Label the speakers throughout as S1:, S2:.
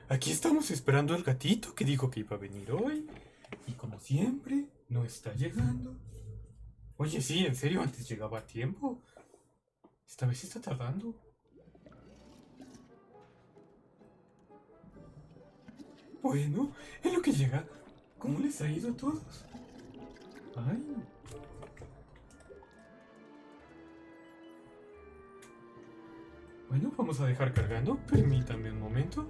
S1: aquí estamos esperando al gatito que dijo que iba a venir hoy. Y como siempre, no está llegando. Oye, sí, en serio, antes llegaba a tiempo. Esta vez está tardando. Bueno, en lo que llega, ¿cómo les ha ido a todos? Ay, bueno, vamos a dejar cargando. Permítame un momento.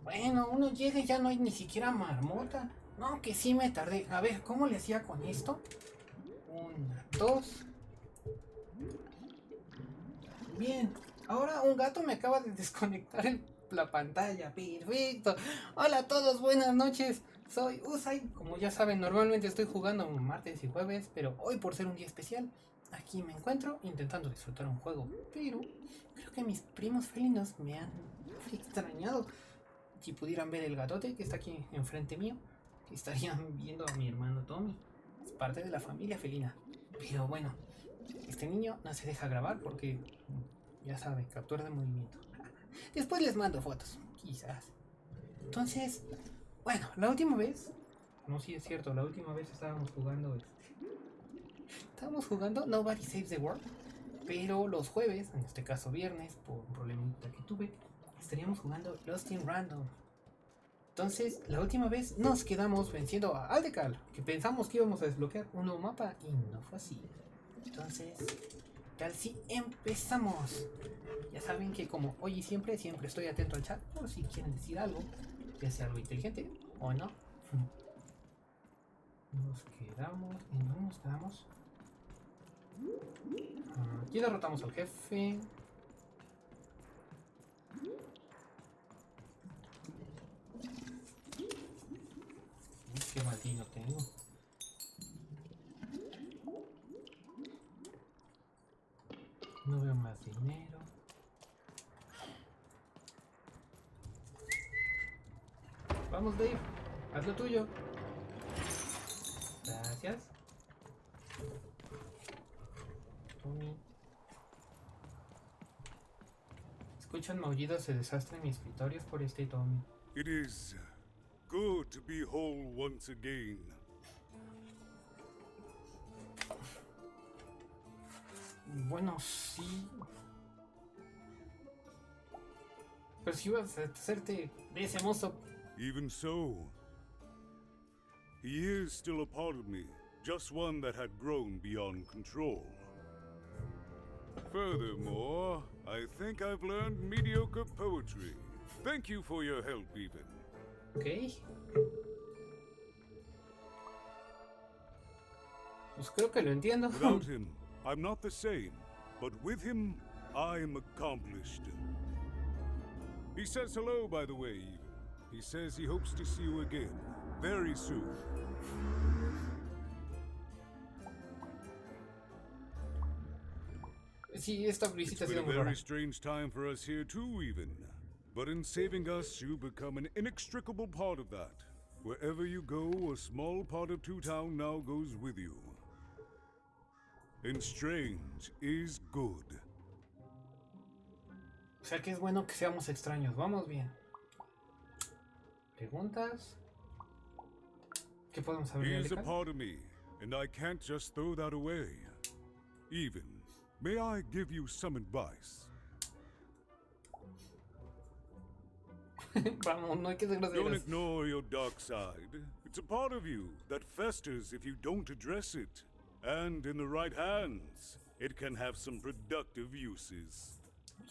S1: Bueno, uno llega y ya no hay ni siquiera marmota. No, que sí me tardé. A ver, ¿cómo le hacía con esto? 1, 2. Bien. Ahora un gato me acaba de desconectar la pantalla. Perfecto. Hola a todos, buenas noches. Soy Usai. Como ya saben, normalmente estoy jugando martes y jueves, pero hoy por ser un día especial, aquí me encuentro intentando disfrutar un juego. Pero creo que mis primos felinos me han extrañado. Si pudieran ver el gatote que está aquí enfrente mío, estarían viendo a mi hermano Tommy. Es parte de la familia felina. Pero bueno, este niño no se deja grabar porque, ya sabe, captura de movimiento. Después les mando fotos, quizás. Entonces, bueno, la última vez, no, sí es cierto, la última vez estábamos jugando Nobody Saves the World, pero los jueves, en este caso viernes, por un problemita que tuve, estaríamos jugando Lost in Random. Entonces, la última vez nos quedamos venciendo a Aldecal, que pensamos que íbamos a desbloquear un nuevo mapa y no fue así. Entonces, tal si empezamos. Ya saben que como hoy y siempre estoy atento al chat por si quieren decir algo, ya sea algo inteligente o no. Nos quedamos. ¿En dónde nos quedamos? Aquí derrotamos al jefe. Qué maldito tengo. No veo más dinero. Vamos, Dave. Haz lo tuyo. Gracias. Tommy. Escuchan maullidos de desastre en mi escritorio por este Tommy.
S2: It is good to be whole once again.
S1: Bueno, sí. Pero si vas a hacerte de ese mozo.
S2: Even so, he is still a part of me, just one that had grown beyond control. Furthermore, I think I've learned mediocre poetry. Thank you for your help, even.
S1: Ok. Pues creo que lo entiendo.
S2: Without him, I'm not the same, but with him, I'm accomplished. He says hello, by the way, even. He says he hopes to see you again, very soon.
S1: Sí, esta visita ha
S2: It's
S1: sido
S2: been a
S1: muy rara.
S2: very strange time for us here too, even. But in saving us, you become an inextricable part of that. Wherever you go, a small part of Two Town now goes with you. And strange is good.
S1: O sea que es bueno que seamos extraños. Vamos bien. ¿Preguntas? ¿Qué podemos saber
S2: He
S1: de
S2: is a
S1: Aldecal?
S2: part of me, and I can't just throw that away. Even, may I give you some advice?
S1: Vamos, no hay que ser
S2: Don't
S1: groseros.
S2: ignore your dark side. It's a part of you that festers if you don't address it. And in the right hands, it can have some productive uses.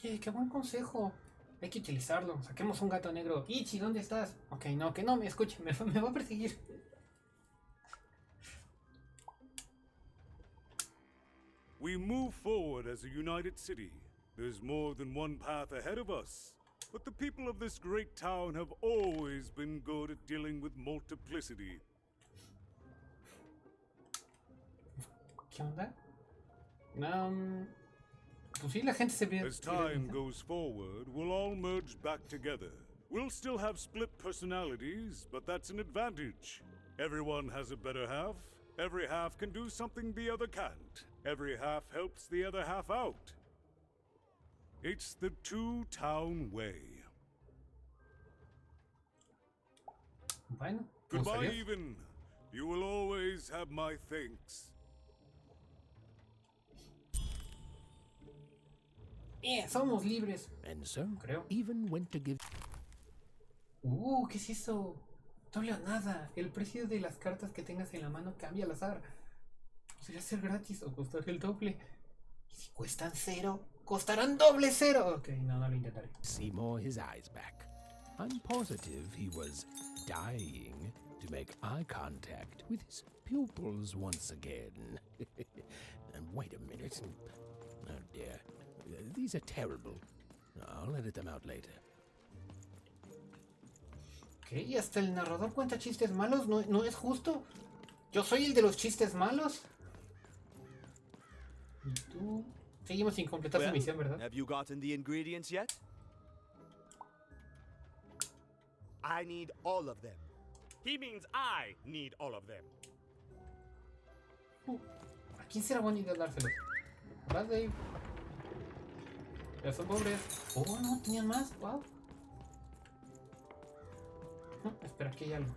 S1: Oye, qué buen consejo. Hay que utilizarlo. Saquemos un gato negro. Ichi, ¿dónde estás? Ok, no, que no me escuche. Me va a perseguir.
S2: We move forward as a united city. There's more than one path ahead of us. But the people of this great town have always been good at dealing with multiplicity.
S1: ¿Qué onda? Pues sí, la gente se ve.
S2: As time goes forward, we'll all merge back together. We'll still have split personalities, but that's an advantage. Everyone has a better half. Every half can do something the other can't. Every half helps the other half out. It's the Two-Town way.
S1: Bueno,
S2: Goodbye,
S1: adiós.
S2: even. You will always have my thanks.
S1: Bien, somos libres.
S3: And so,
S1: Creo.
S3: even went to give.
S1: ¿Qué es eso? Doble o nada. El precio de las cartas que tengas en la mano cambia al azar. ¿Podría ser gratis o costar el doble? ¿Y si cuestan 0? ¡Costarán doble 0! Ok, no lo intentaré.
S3: Seymour his eyes back. I'm positive he was dying to make eye contact with his pupils once again. And wait a minute. Oh dear. These are terrible. I'll edit them out later.
S1: ¿Qué? ¿Y hasta el narrador cuenta chistes malos? ¿No es justo? ¿Yo soy el de los chistes malos? ¿Y tú? Seguimos sin completar su misión, ¿verdad?
S4: Have you gotten the ingredients yet? I need all of them. He means I need all of them.
S1: ¿A quién será buena idea dárselos? ¿Verdad, Dave? Ya son pobres. Oh, no, tenían más. Wow. Espera, aquí hay algo.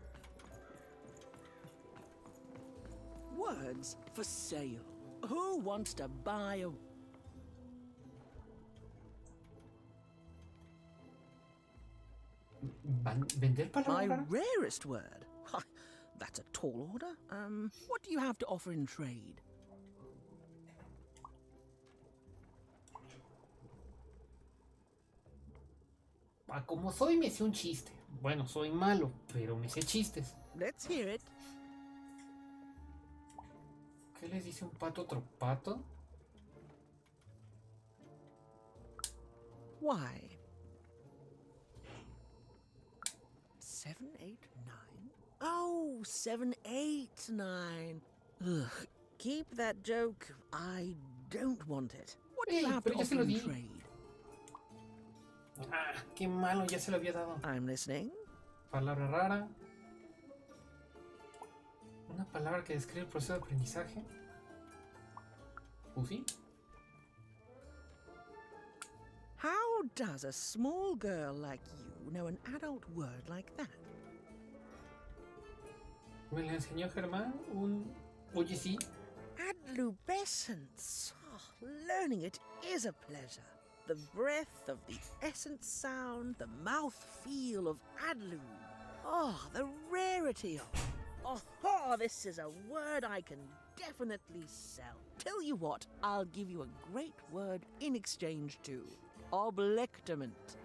S5: Words for sale. Who wants to buy a...
S1: ¿Vender
S5: My
S1: palabras?
S5: rarest word. Ha, that's a tall order. What do you have to offer in trade?
S1: Como soy, me sé un chiste. Bueno, soy malo, pero me sé chistes.
S5: Let's hear it.
S1: ¿Qué les dice un pato a otro pato?
S5: Why? 7, 8, 9. Oh, 7, 8, 9. Ugh. Keep that joke. I don't want it. What do you have to
S1: pero ya se
S5: offer
S1: lo
S5: in
S1: di.
S5: trade?
S1: Ah, qué malo, ya se lo había dado.
S5: I'm listening.
S1: Palabra rara. Una palabra que describe el proceso de aprendizaje. ¿Sí?
S5: How does a small girl like you know an adult word like that?
S1: Me la enseñó Germán Oye, sí.
S5: Adlubescence. Oh, learning it is a pleasure. The breath of the essence sound, the mouth feel of adlub. Oh, the rarity of it. Oh, this is a word I can definitely sell. Tell you what, I'll give you a great word in exchange too. Oblectament.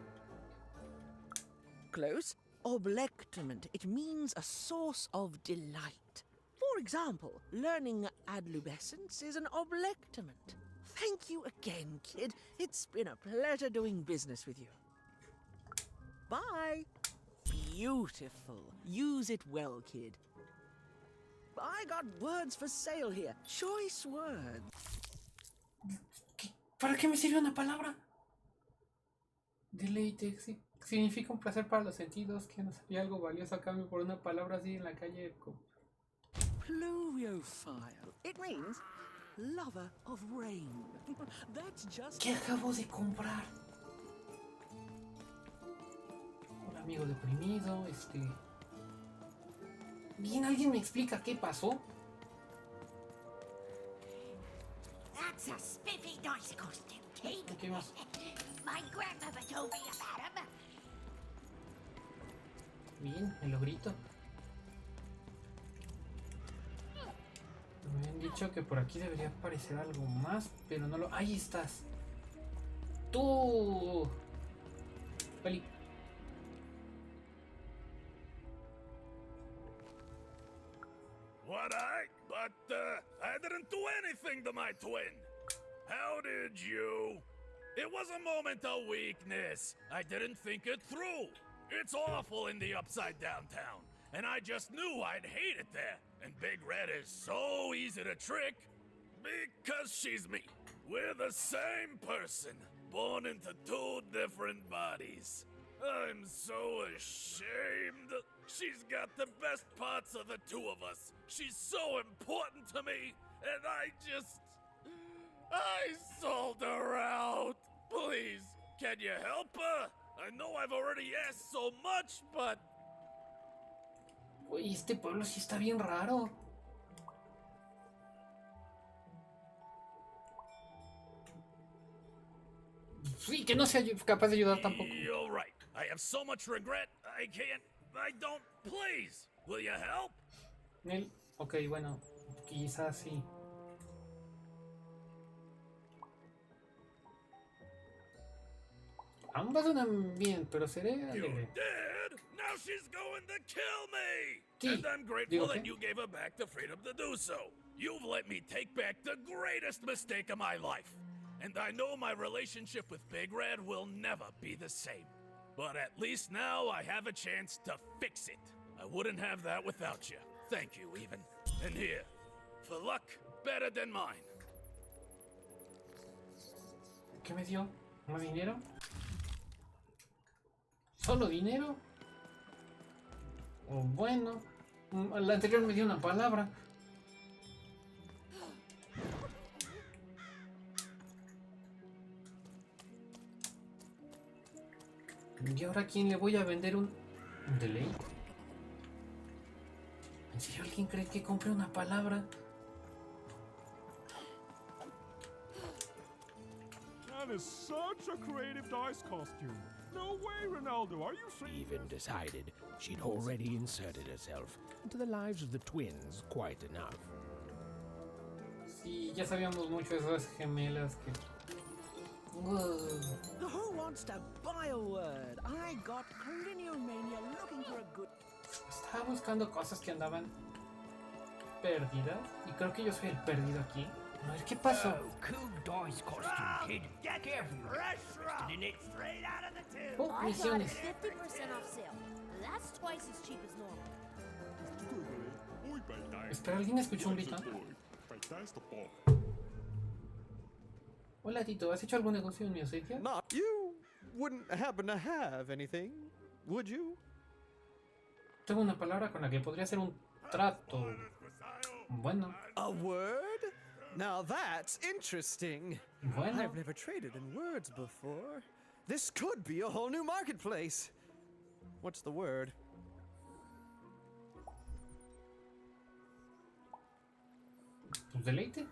S5: Close. Oblectament. It means a source of delight. For example, learning adlubescence is an oblectament. Thank you again, kid. It's been a pleasure doing business with you. Bye. Beautiful. Use it well, kid. I got words for sale here. Choice words.
S1: ¿Para qué me sirve una palabra? Deleite, sí. Significa un placer para los sentidos. Que no sabía algo valioso a cambio por una palabra así en la calle.
S5: Pluviophile. It means lover of rain. That's just...
S1: ¿Qué acabo de comprar? Un amigo deprimido, Bien, ¿alguien me explica qué pasó?
S6: That's a spiffy nice costume, kid.
S1: ¿Qué más?
S6: My grandmother told me about him.
S1: Bien, el logrito. Me han dicho que por aquí debería aparecer algo más, pero no lo... ¡Ahí estás! ¡Tú! Peli.
S2: But I didn't do anything to my twin. How did you? It was a moment of weakness. I didn't think it through. It's awful in the upside down town, and I just knew I'd hate it there. And Big Red is so easy to trick because she's me. We're the same person, born into two different bodies. I'm so ashamed. She's got the best parts of the two of us. She's so important to me, and I sold her out. Please, can you help her? I know I've already asked so much, but...
S1: Oye, este pueblo sí está bien raro. Sí, que no sea capaz de ayudar tampoco.
S2: You're right. I have so much regret. I don't. Please, will you help?
S1: Él, ok, bueno, quizás sí. Ambas suenan bien, pero seré alegre.
S7: Dead? Now she's going to kill me!
S1: Sí,
S7: And I'm grateful
S1: digo
S7: that
S1: que-
S7: you gave her back the freedom to do so. You've let me take back the greatest mistake of my life. And I know my relationship with Big Red will never be the same. But at least now I have a chance to fix it. I wouldn't have that without you. Thank you, even. And here, for luck better than mine.
S1: ¿Qué me dio? ¿Más dinero? ¿Solo dinero? O bueno, la anterior me dio una palabra. ¿Y ahora a quién le voy a vender un deleite? ¿En serio alguien cree que compre una palabra?
S8: That is such a creative dice costume. No way, Ronaldo, are you serious?
S3: Even decided she'd already inserted herself into the lives of the twins quite enough.
S1: Sí, ya sabíamos mucho de esas gemelas que...
S5: Who wants to buy a word? I got Mania looking for a good...
S1: Estaba buscando cosas que andaban perdidas y creo que yo soy el perdido aquí. A ver, ¿qué pasó?
S9: Oh, cool dice costume, kid. Careful, interested in it?
S4: Straight out of the tube.
S1: Oh,
S6: I got it
S1: misiones.
S6: 50% off sale. That's twice as cheap as normal.
S1: Espera, ¿alguien escuchó un grito? Hola Tito, ¿has hecho algún negocio en mi ausencia?
S10: Not you. Wouldn't happen to have anything, would you?
S1: Tengo una palabra con la que podría hacer un trato. Bueno,
S10: A word? Now that's interesting.
S1: bueno.
S10: I've never traded in words before. This could be a whole new marketplace. What's the word?
S1: ¿Tu deleite?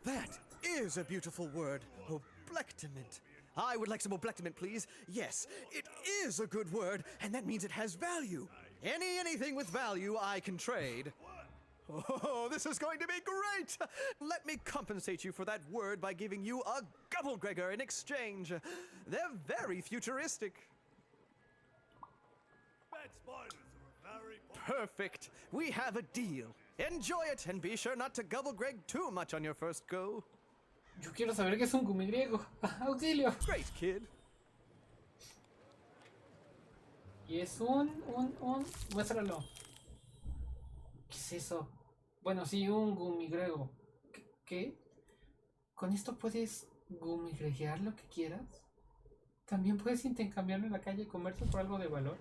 S10: That is a beautiful word. Oblectament. I would like some oblectament, please. Yes, it is a good word, and that means it has value. Anything with value I can trade. Oh, this is going to be great! Let me compensate you for that word by giving you a Gubblegregor in exchange. They're very futuristic.
S2: Bad spiders are very popular.
S10: Perfect. We have a deal. Enjoy it, and be sure not to Gubblegreg too much on your first go.
S1: Yo quiero saber qué es un gumigriego. ¡Auxilio!
S10: Great, kid.
S1: Y es Muéstralo. ¿Qué es eso? Bueno, sí, un gumigrego. ¿Qué? ¿Con esto puedes gumigreguear lo que quieras? ¿También puedes intercambiarlo en la calle y comercio por algo de valor?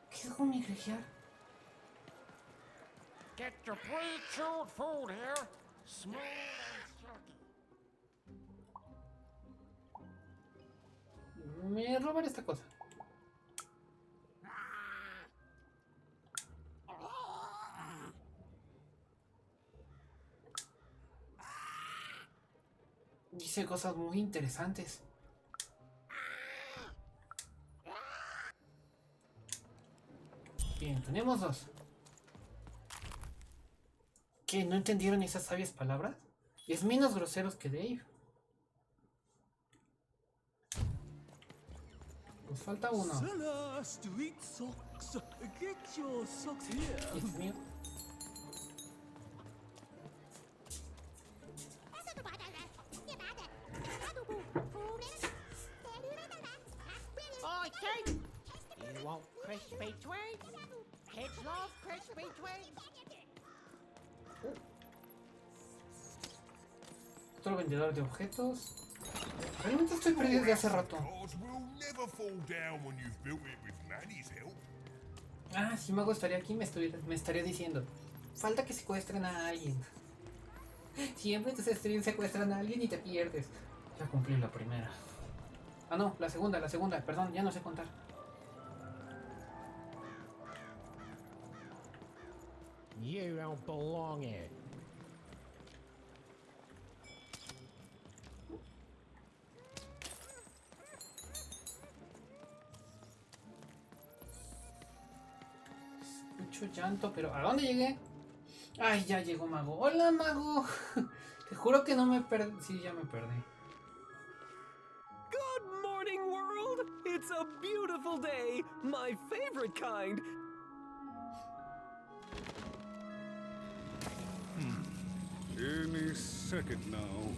S1: ¿Qué es gumigreguear?
S9: Get your pre-chewed food here. Smooth and silky.
S1: Me robaré esta cosa. Dice cosas muy interesantes. Bien, tenemos dos. ¿Qué? ¿No entendieron esas sabias palabras? Es menos groseros que Dave. Nos falta uno.
S8: Street socks. Get your socks here.
S1: Dios mío.
S9: Oi, kid! You want crispy twigs? Kids love crispy twigs.
S1: Otro vendedor de objetos. Realmente estoy perdido desde hace rato. Ah, si Mago estaría aquí me estaría diciendo. Falta que secuestren a alguien. Siempre tus streams secuestran a alguien y te pierdes. Ya cumplí la primera. Ah no, la segunda, perdón, ya no sé contar.
S3: You don't belong here.
S1: Mucho llanto, pero ¿a dónde llegué? Ay, ya llegó Mago. ¡Hola, Mago! Te juro que no me perdí. Sí, ya me perdí.
S10: Good
S11: It's a beautiful day, my favorite kind.
S2: Any second now.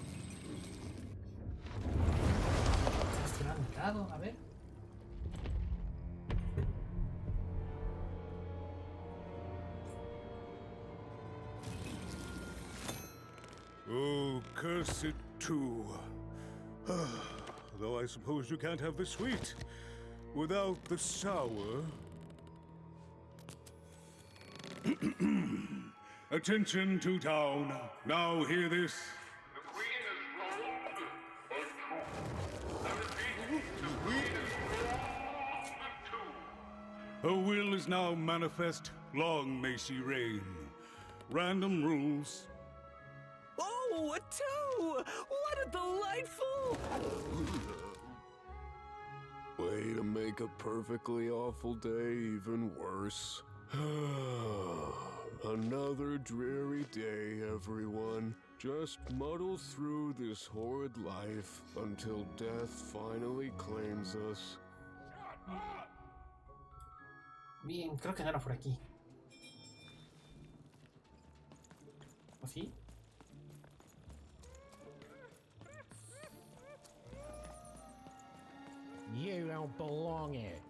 S1: Será a mi lado, a ver.
S2: Oh, curse it too. Though I suppose you can't have the sweet without the sour. Attention to town. Now hear this. The queen is rolled or two. I repeat, the queen is rolled or two. Her will is now manifest. Long may she reign. Random rules.
S11: Oh, a 2! What a delightful...
S3: Way to make a perfectly awful day even worse. Another dreary day, everyone. Just muddle through this horrid life until death finally claims us.
S1: Bien, creo que no era por aquí. ¿O sí?
S9: You don't belong here.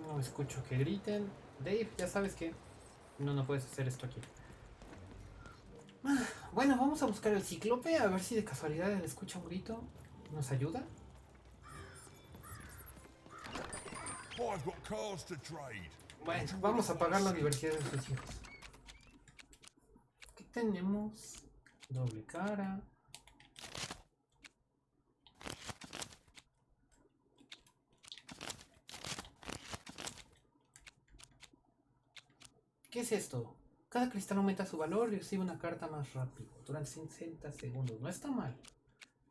S1: No escucho que griten. Dave, ya sabes que no puedes hacer esto aquí. Bueno, vamos a buscar el ciclope a ver si de casualidad le escucha un grito. ¿Nos ayuda? Bueno, vamos a pagar la universidad de sus hijos. ¿Qué tenemos? Doble cara. ¿Qué es esto? Cada cristal aumenta su valor y recibe una carta más rápido durante 60 segundos. No está mal.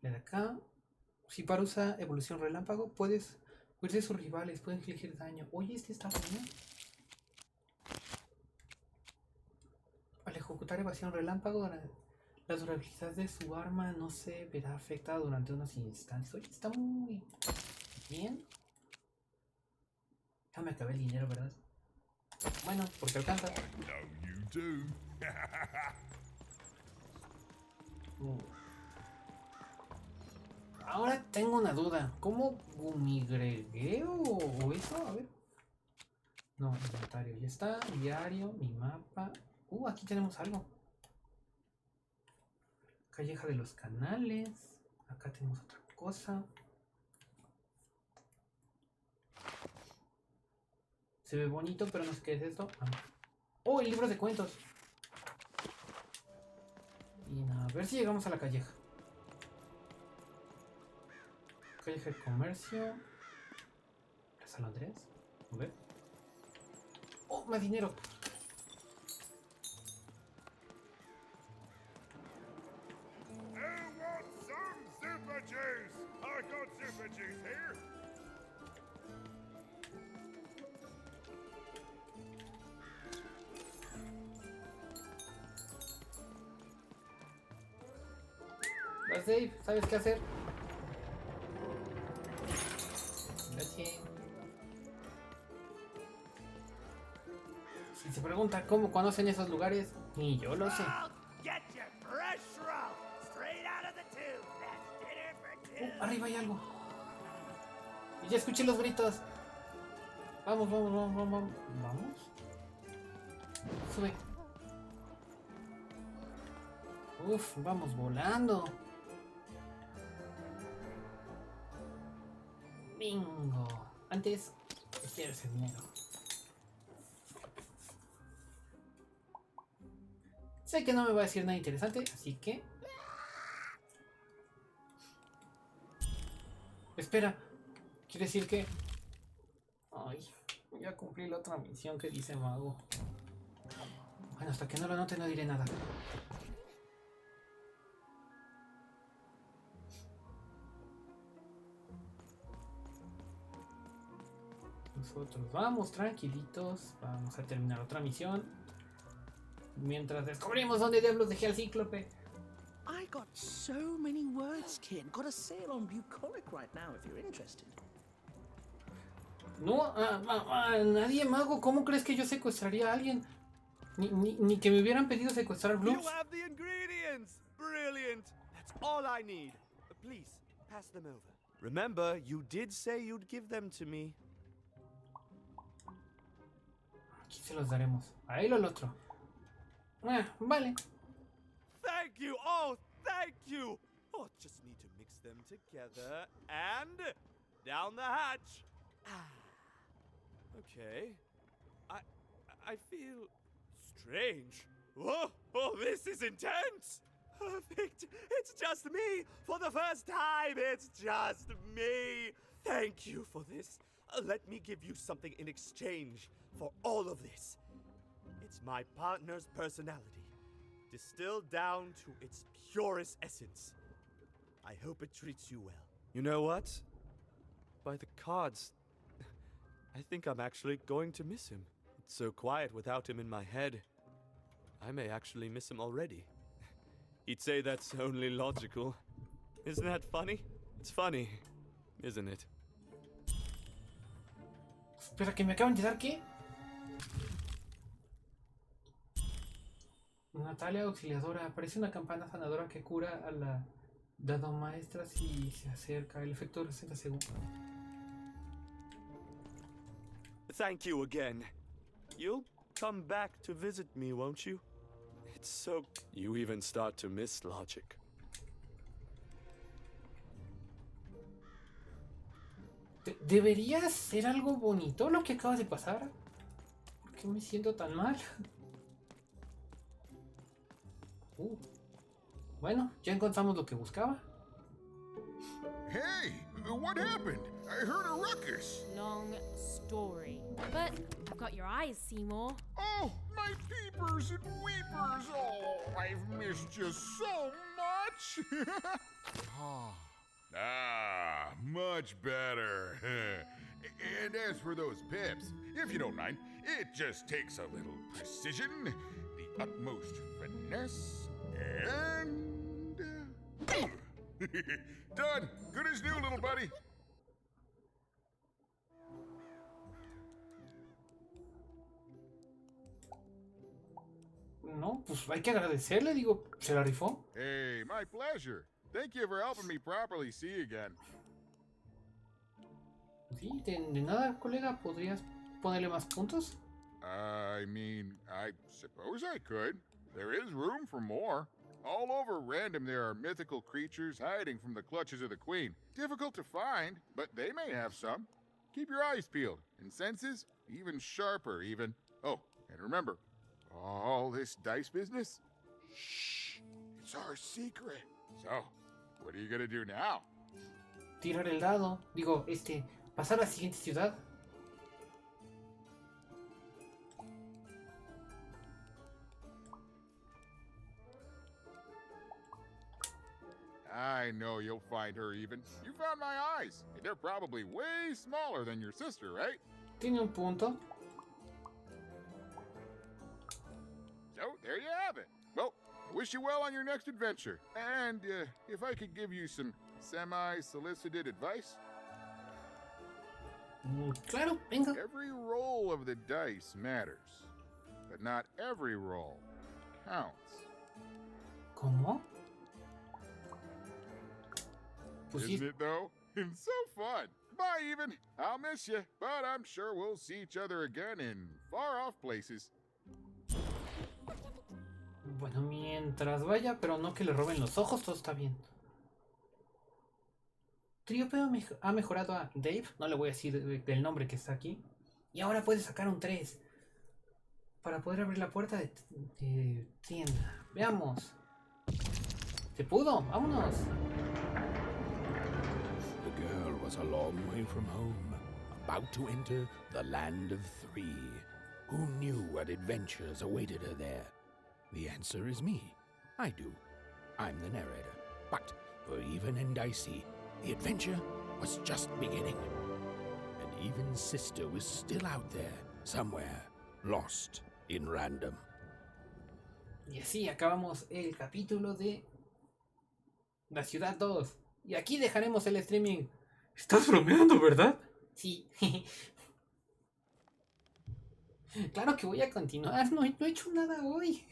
S1: Le da acá. Si para usa evolución relámpago, puedes huir de sus rivales, pueden infligir daño. Oye, este está bueno. Al ejecutar evasión relámpago, la durabilidad de su arma no se verá afectada durante unos instantes. Oye, está muy bien. Ya me acabé el dinero, ¿verdad? Bueno, porque alcanza. Ahora tengo una duda. ¿Cómo gumigregueo o eso? A ver. No, inventario. Ya está. Diario, mi mapa. Aquí tenemos algo. Calleja de los canales. Acá tenemos otra cosa. Se ve bonito, pero no sé qué es esto. Oh, el libro de cuentos. Y a ver si llegamos a la calleja. Calleja de comercio. Plaza Londres. A ver. Oh, más dinero.
S2: I got super juice here.
S1: Vas, Dave, ¿sabes qué hacer? Gracias. Si se pregunta cómo conocen esos lugares, ni yo lo sé. Arriba hay algo. Y ya escuché los gritos. Vamos. Vamos. Sube. Uf, vamos volando. Bingo. Antes, quiero ese dinero. Sé que no me va a decir nada interesante, así que... Espera, quiere decir que... Ay, ya cumplí la otra misión que dice mago. Bueno, hasta que no lo note no diré nada. Nosotros vamos tranquilitos, vamos a terminar otra misión. Mientras descubrimos dónde diablos dejé al cíclope.
S5: I got so many words, kid. Got a sale on bucolic right now if you're interested.
S1: No, nadie, mago. ¿Cómo crees que yo secuestraría a alguien? Ni que me hubieran pedido secuestrar
S4: You
S1: Bloops.
S4: have the ingredients! Brilliant! That's all I need. Please, pass them over. Remember, you did say you'd give them to me.
S1: Aquí se los daremos. A él o al otro. Vale.
S4: Thank you! Oh, thank you! Oh, just need to mix them together and down the hatch. Okay. I feel strange. Oh, this is intense! Perfect! It's just me! For the first time, it's just me! Thank you for this. Let me give you something in exchange for all of this. It's my partner's personality, distilled down to its purest essence. I hope it treats you well. You know what? By the cards, I think I'm actually going to miss him. It's so quiet without him in my head. I may actually miss him already. He'd say that's only logical. Isn't that funny? It's funny, isn't it?
S1: Espera, que me acaban de dar ¿qué? Natalia Auxiliadora. Aparece una campana sanadora que cura a la dado maestra si se acerca. El efecto dura 60 segundos.
S4: Thank you again. You'll come back to visit me, won't you? It's so... You even start to miss logic.
S1: ¿Debería ser algo bonito lo que acaba de pasar? ¿Por qué me siento tan mal? Bueno, ya encontramos lo que buscaba.
S12: Hey, what happened? I heard a ruckus.
S13: Long story. But I've got your eyes, Seymour.
S12: Oh, my peepers and weepers. Oh, I've missed you so much. Much better. And as for those pips, if you don't mind, it just takes a little precision, the utmost finesse, and... Done. Good as new, little buddy.
S1: No, pues hay que agradecerle, digo, se la rifó.
S12: Hey, my pleasure. Thank you for helping me properly see again.
S1: Sí, de nada, colega, ¿podrías ponerle más puntos?
S12: I mean, I suppose I could. There is room for more. All over Random there are mythical creatures hiding from the clutches of the Queen. Difficult to find, but they may have some. Keep your eyes peeled, and senses even sharper even. Oh, and remember, all this dice business? Shh, it's our secret. So, what are you gonna do now?
S1: Tirar el dado, digo, pasar a la siguiente ciudad.
S12: I know you'll find her even. You found my eyes. They're probably way smaller than your sister, right?
S1: Tiene un punto.
S12: So, there you have it. Well, I wish you well on your next adventure. And if I could give you some semi-solicited advice?
S1: Claro, venga.
S12: Every roll of the dice matters, but not every roll counts.
S1: ¿Cómo?
S12: Isn't it, though? And so fun. Bye, even. I'll miss you, but I'm sure we'll see each other again in far-off places.
S1: Bueno, mientras vaya, pero no que le roben los ojos, todo está bien. Triope ha mejorado a Dave, no le voy a decir el nombre que está aquí. Y ahora puede sacar un 3. Para poder abrir la puerta de tienda. Veamos. ¿Se pudo? ¡Vámonos!
S3: The girl was a long way from home, about to enter the land of 3. Who knew what adventures awaited her there? The answer is me. I do. I'm the narrator. But for Even and Dicey, the adventure was just beginning. And Even's sister was still out there, somewhere, lost in Random.
S1: Y así acabamos el capítulo de
S14: La ciudad 2. Y aquí dejaremos el streaming.
S1: Estás bromeando, ¿verdad?
S14: Sí. Claro que voy a continuar. No he hecho nada hoy.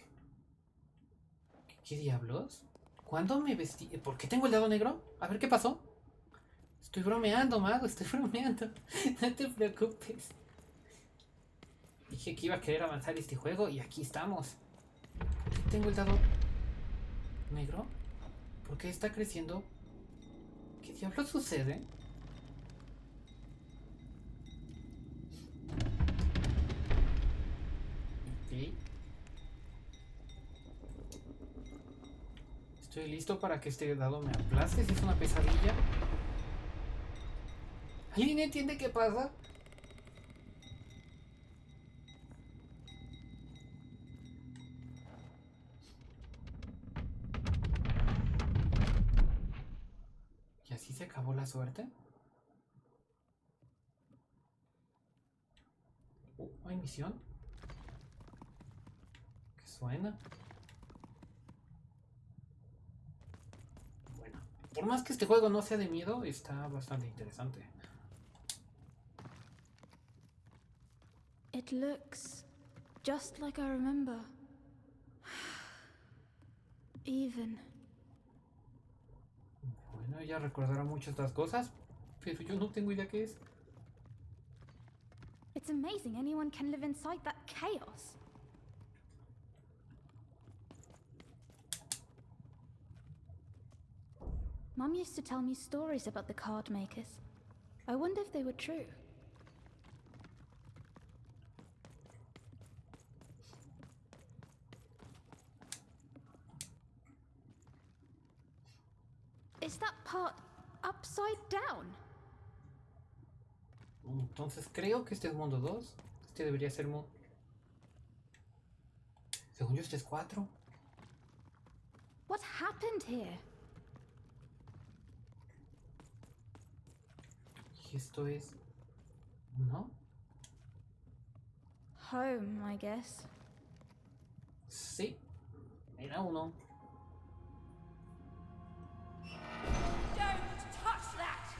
S14: ¿Qué diablos? ¿Cuándo me vestí? ¿Por qué tengo el dado negro? A ver qué pasó. Estoy bromeando, mago. Estoy bromeando. No te preocupes. Dije que iba a querer avanzar este juego y aquí estamos. ¿Por qué tengo el dado negro? ¿Por qué está creciendo? ¿Qué diablos sucede? Ok. Estoy listo para que este dado me aplaste. Si es una pesadilla. ¿Alguien entiende qué pasa? ¿Y así se acabó la suerte? ¿Hay misión? ¿Qué suena? Bueno, por más que este juego no sea de miedo, está bastante interesante.
S13: It looks just like I remember. Even.
S14: Bueno, ella recordará muchas de las cosas, pero yo no tengo idea qué es.
S13: It's amazing anyone can live inside that chaos. Mum used to tell me stories about the card makers. I wonder if they were true. Is that part upside down?
S14: Entonces creo que este es mundo 2. Este debería ser mundo... Según yo este es 4.
S13: What happened here?
S14: Y esto es... ¿no?
S13: Home, I guess.
S14: Sí. Era uno.
S6: Don't touch that!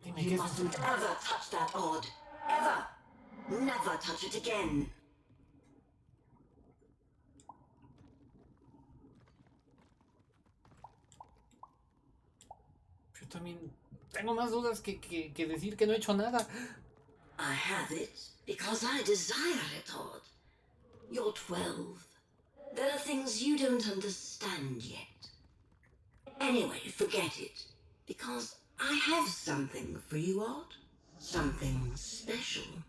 S14: You
S6: mustn't ever touch that odd. Ever. Never touch it again.
S14: Yo también tengo más dudas que decir que no he hecho nada.
S6: I have it because I desire it, Odd. You're 12. There are things you don't understand yet. Anyway, forget it. Because I have something for you, Odd. Something special.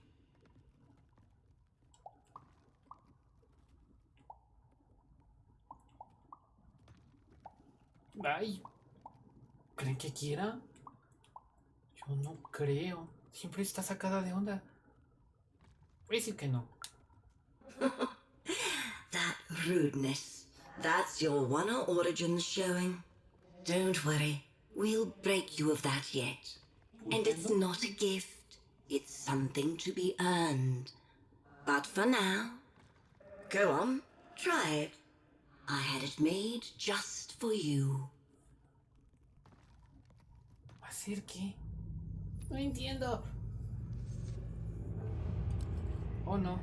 S14: Ay. ¿Creen que quiera? Yo no creo. Siempre está sacada de onda. Voy a decir que no.
S6: That rudeness. That's your one origins showing. Don't worry. We'll break you of that yet. And it's not a gift. It's something to be earned. But for now, go on, try it. I had it made just for you.
S14: ¿Hacer qué? No entiendo. Oh, no.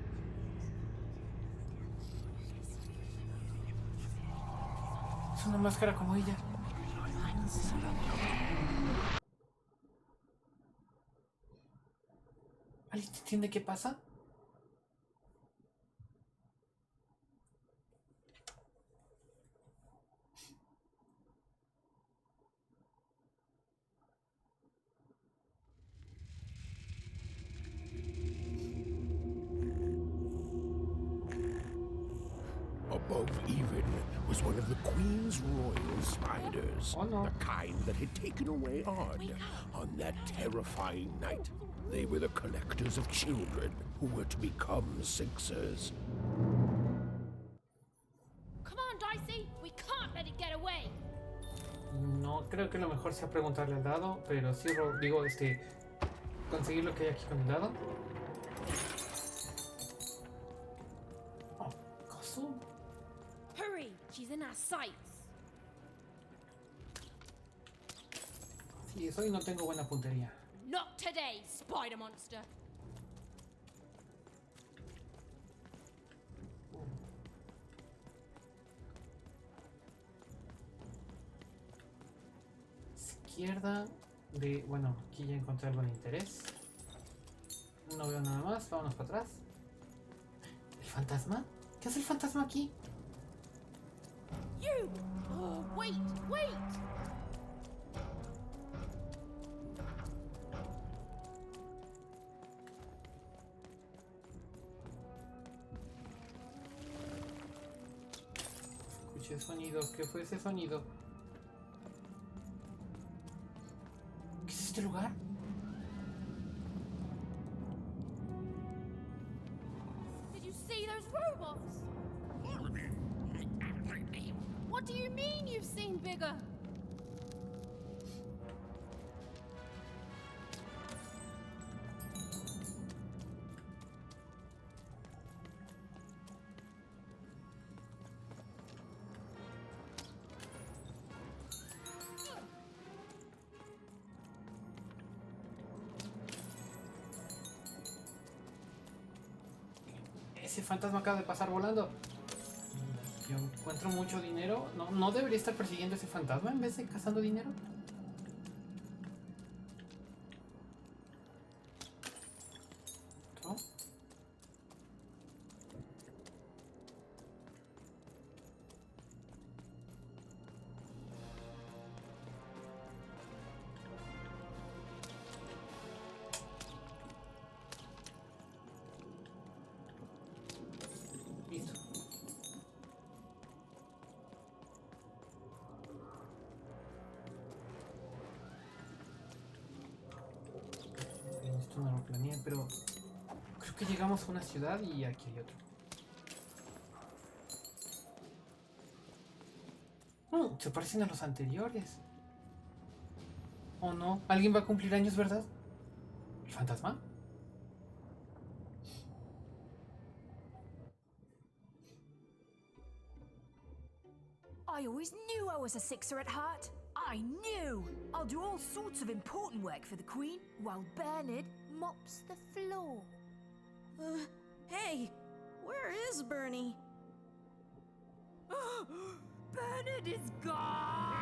S14: Es una máscara como ella. ¿Alguien entiende qué pasa?
S3: Above even was one of the Queen's royal spiders.
S14: Oh, no.
S3: The kind that had taken away Odd on that terrifying night. They were the collectors of children who were to become Sixers.
S13: Come on, Dicey! We can't let it get away!
S14: No creo que lo mejor sea preguntarle al dado, pero sí digo, conseguir lo que hay aquí con el dado. Oh, ¿acaso?
S15: she's in our sights.
S14: Sí, eso y no tengo buena puntería.
S15: Not today, spider monster.
S14: Izquierda de... Bueno, aquí ya encontré algo de interés. No veo nada más, vámonos para atrás. ¿El fantasma? ¿Qué hace el fantasma aquí?
S15: You! Oh, wait, wait!
S14: Escuché sonido. ¿Qué fue ese sonido? ¿Qué es este lugar?
S15: Did you see those robots? What do you mean you've seen bigger?
S14: Ese fantasma acaba de pasar volando. Yo encuentro mucho dinero. ¿No debería estar persiguiendo ese fantasma en vez de cazando dinero? ¿No? Listo. Esto no lo planeé, pero creo que llegamos a una ciudad y aquí hay otro. Se parecen a los anteriores. ¿O no? ¿Alguien va a cumplir años, verdad? ¿El fantasma?
S16: I always knew I was a sixer at heart. I knew! I'll do all sorts of important work for the Queen, while Bernard mops the floor.
S17: Hey! Where is Bernie?
S16: Bernard is gone!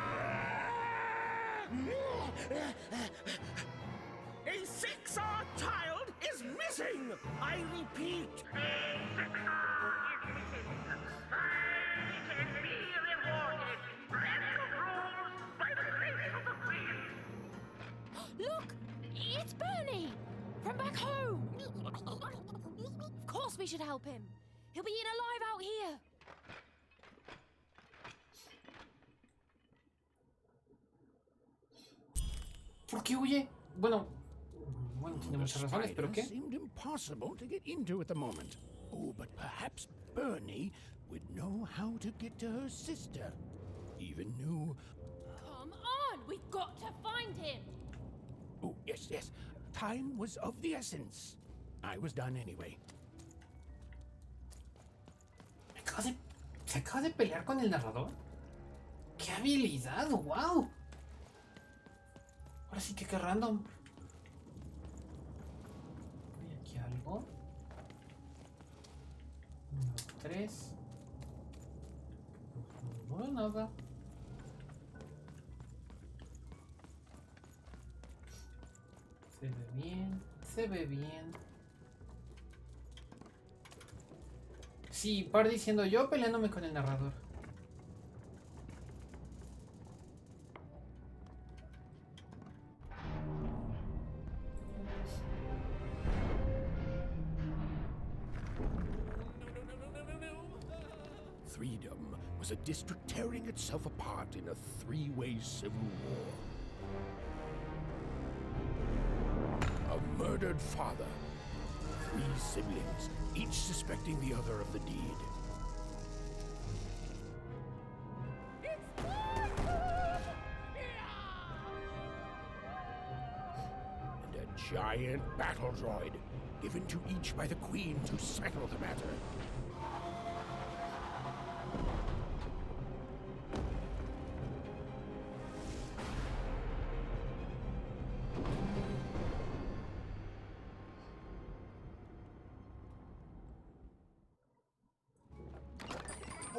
S18: A 6R child is missing! I repeat, a 6R is missing. I can be rewarded. Radical rules by the grace of the Queen.
S15: Look! It's Bernie! From back home! Of course we should help him. He'll be eaten alive out here.
S14: ¿Por qué huye? Bueno, tiene muchas razones, pero ¿qué?
S3: Seemed impossible to get into at the moment. Oh, but perhaps Bernie would know how to get to her sister. Even knew...
S15: Come on! We've got to find him!
S3: Oh, yes, yes. Time was of the essence. I was done anyway.
S14: ¿Se acaba de pelear con el narrador? ¡Qué habilidad! ¡Wow! Ahora sí que qué random. ¿Hay aquí algo? 1, 2, 3. No veo nada. Se ve bien. Se ve bien. Sí, par diciendo yo peleándome con el narrador.
S3: Freedom was a district tearing itself apart in a three-way civil war. A murdered father, 3 siblings, each suspecting the other of the deed. And a giant battle droid, given to each by the Queen to settle the matter.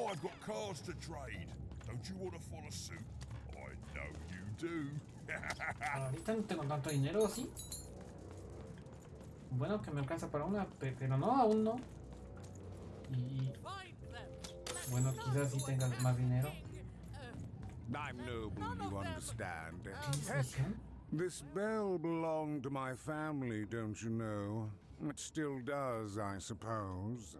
S2: I've got cars to trade. Don't you want to follow suit? I know you do.
S14: Ahorita no tengo tanto dinero, ¿sí? Bueno, que me alcanza para una, pero no, aún no. Y bueno, quizás sí tengas más dinero.
S19: I'm noble, you understand.
S14: ¿Tienes
S19: Heck,
S14: misión?
S19: this bell belonged to my family, don't you know? It still does, I suppose.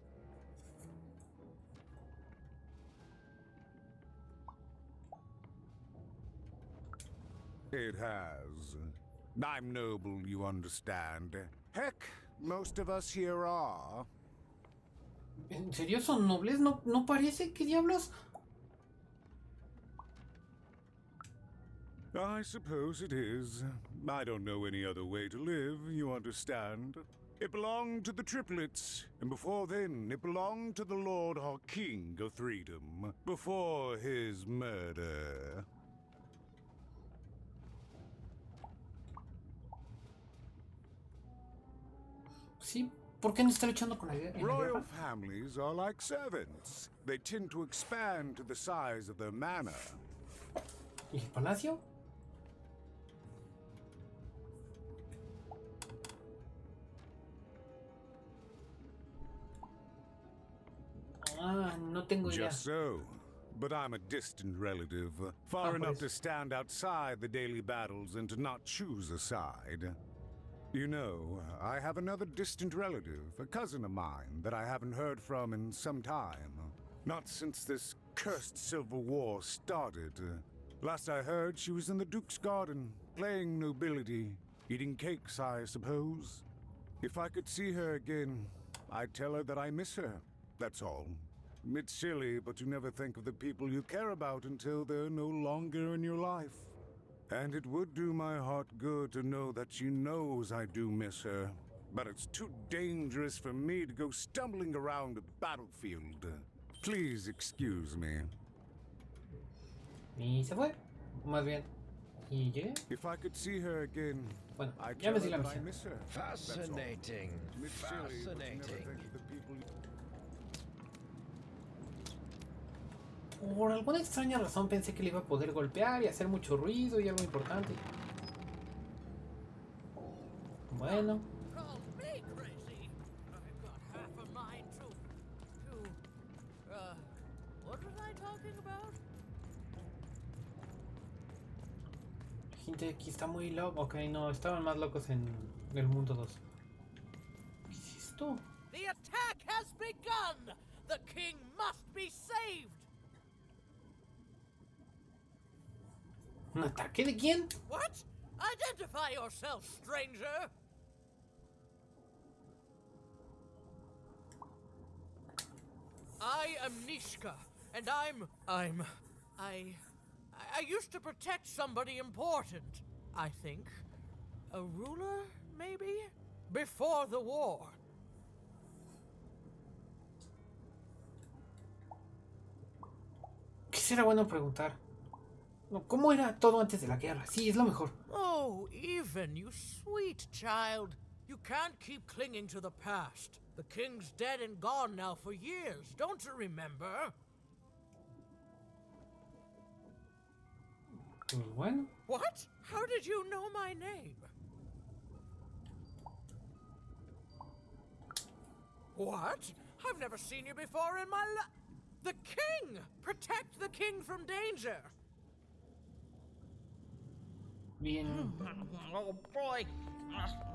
S19: It has. I'm noble, you understand. Heck, most of us here are.
S14: ¿En serio son nobles? ¿No, no parece? ¿Qué diablos?
S19: I suppose it is. I don't know any other way to live, you understand. It belonged to the triplets, and before then it belonged to the Lord or King of Freedom, before his murder.
S14: Sí, ¿por qué no está luchando con la guerra?
S19: Royal families are like servants. They tend to expand to the size of their manor.
S14: ¿Y el palacio? Ah, no tengo idea.
S19: Just so. But I'm a distant relative, far enough to stand outside the daily battles and to not choose a side. You know, I have another distant relative, a cousin of mine, that I haven't heard from in some time. Not since this cursed Civil War started. Last I heard, she was in the Duke's garden, playing nobility, eating cakes, I suppose. If I could see her again, I'd tell her that I miss her, that's all. It's silly, but you never think of the people you care about until they're no longer in your life. And it would do my heart good to know that she knows I do miss her. But it's too dangerous for me to go stumbling around a battlefield. Please excuse me.
S14: Y se fue. Más bien. ¿Y llegué?
S19: If I could see her again,
S14: bueno,
S19: I'd
S14: ya
S19: tell
S14: me di
S19: her
S14: la
S19: that I
S14: misión.
S19: miss her.
S3: Fascinating.
S19: It's silly, but you never
S3: Fascinating.
S19: think of the people you...
S14: Por alguna extraña razón pensé que le iba a poder golpear y hacer mucho ruido y algo importante. Bueno. Gente aquí está muy loco. Ok, no, estaban más locos en el mundo 2. ¿Qué es esto?
S18: The attack has begun! The king must be saved!
S14: ¿Un ataque de quién?
S18: What? Identify yourself, stranger! I am Nishka, and I used to protect somebody important, I think. A ruler, maybe? Before the war.
S14: ¿Qué será bueno preguntar? ¿Cómo era todo antes de la guerra? Sí, es lo mejor.
S18: Oh, Even, you sweet child. You can't keep clinging to the past. The king's dead and gone now for years, don't you remember?
S14: Pues bueno.
S18: What? How did you know my name? What? I've never seen you before in my life. The king! Protect the king from danger!
S14: Bien.
S20: Oh boy,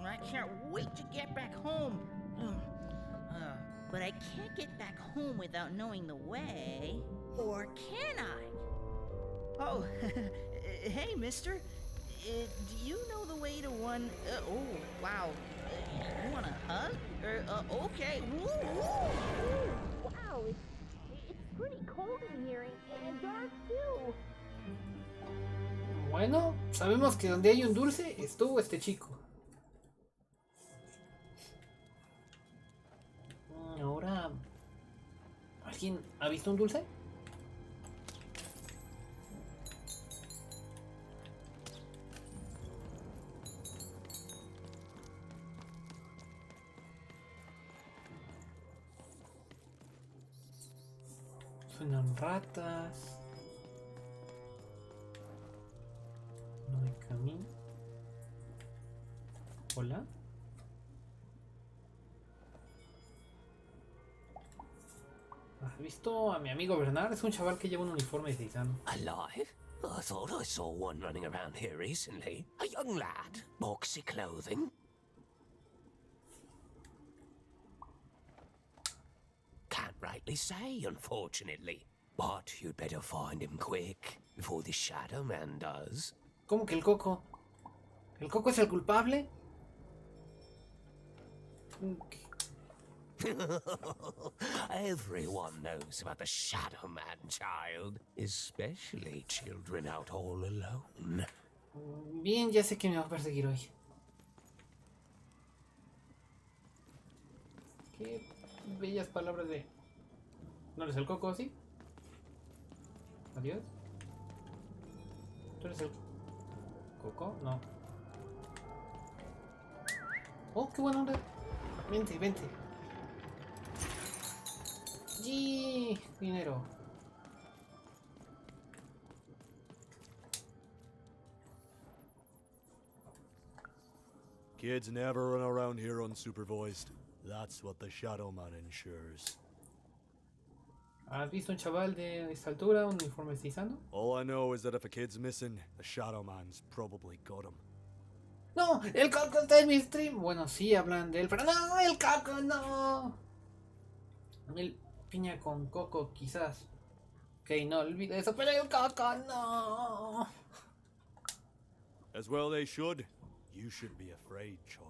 S20: I can't wait to get back home. But I can't get back home without knowing the way. Or can I? Oh, hey, mister. Do you know the way to one... oh, wow. You want a hug? Okay. Woo, woo.
S15: Wow, it's pretty cold in here and dark too.
S14: Bueno, sabemos que donde hay un dulce estuvo este chico. Ahora, ¿alguien ha visto un dulce? suenan ratas. No hay camino. Hola. ¿Has visto a mi amigo Bernard? Es un chaval que lleva un uniforme gitano.
S3: Alive? I thought I saw one running around here recently. A young lad, boxy clothing. Can't rightly say, unfortunately. But you'd better find him quick, before the Shadow Man does.
S14: ¿Cómo que el Coco? ¿El Coco es el culpable?
S3: Everyone knows about the Shadow Man, child. Especially children out all alone.
S14: Bien, ya sé que me va a perseguir hoy. Qué bellas palabras de... ¿No eres el Coco, sí? Adiós. ¿Tú eres el Coco? No. Oh, qué buena onda. Vente, vente. ¡Sí! Dinero.
S4: Kids never run around here unsupervised. That's what the Shadow Man ensures.
S14: ¿Has visto un chaval de esta altura, un uniforme estizando?
S4: All I know is that if a kid's missing, the Shadow Man's probably got him.
S14: ¡No! ¡El Coco está en mi stream! Bueno, sí hablan de él, pero ¡no! ¡El Coco no! El piña con Coco, quizás. Ok, no olvide eso, pero el Coco no.
S4: As well they should. You should be afraid, child.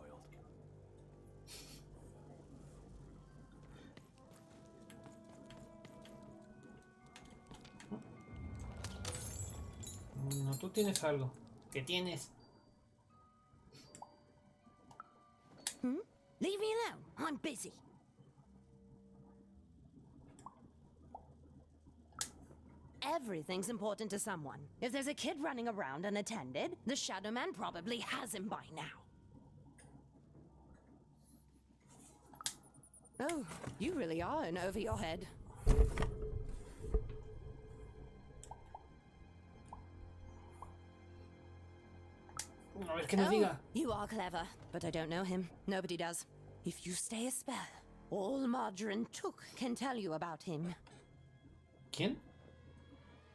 S14: No, tú tienes algo. ¿Qué tienes?
S15: Leave me alone. I'm busy. Everything's important to someone. If there's a kid running around unattended, the Shadow Man probably has him by now. Oh, you really are in over your head.
S14: A ver qué nos diga.
S15: You are clever, but I don't know him. Nobody does. If you stay a spell, all Margarine Took can tell you about him.
S14: ¿Quién?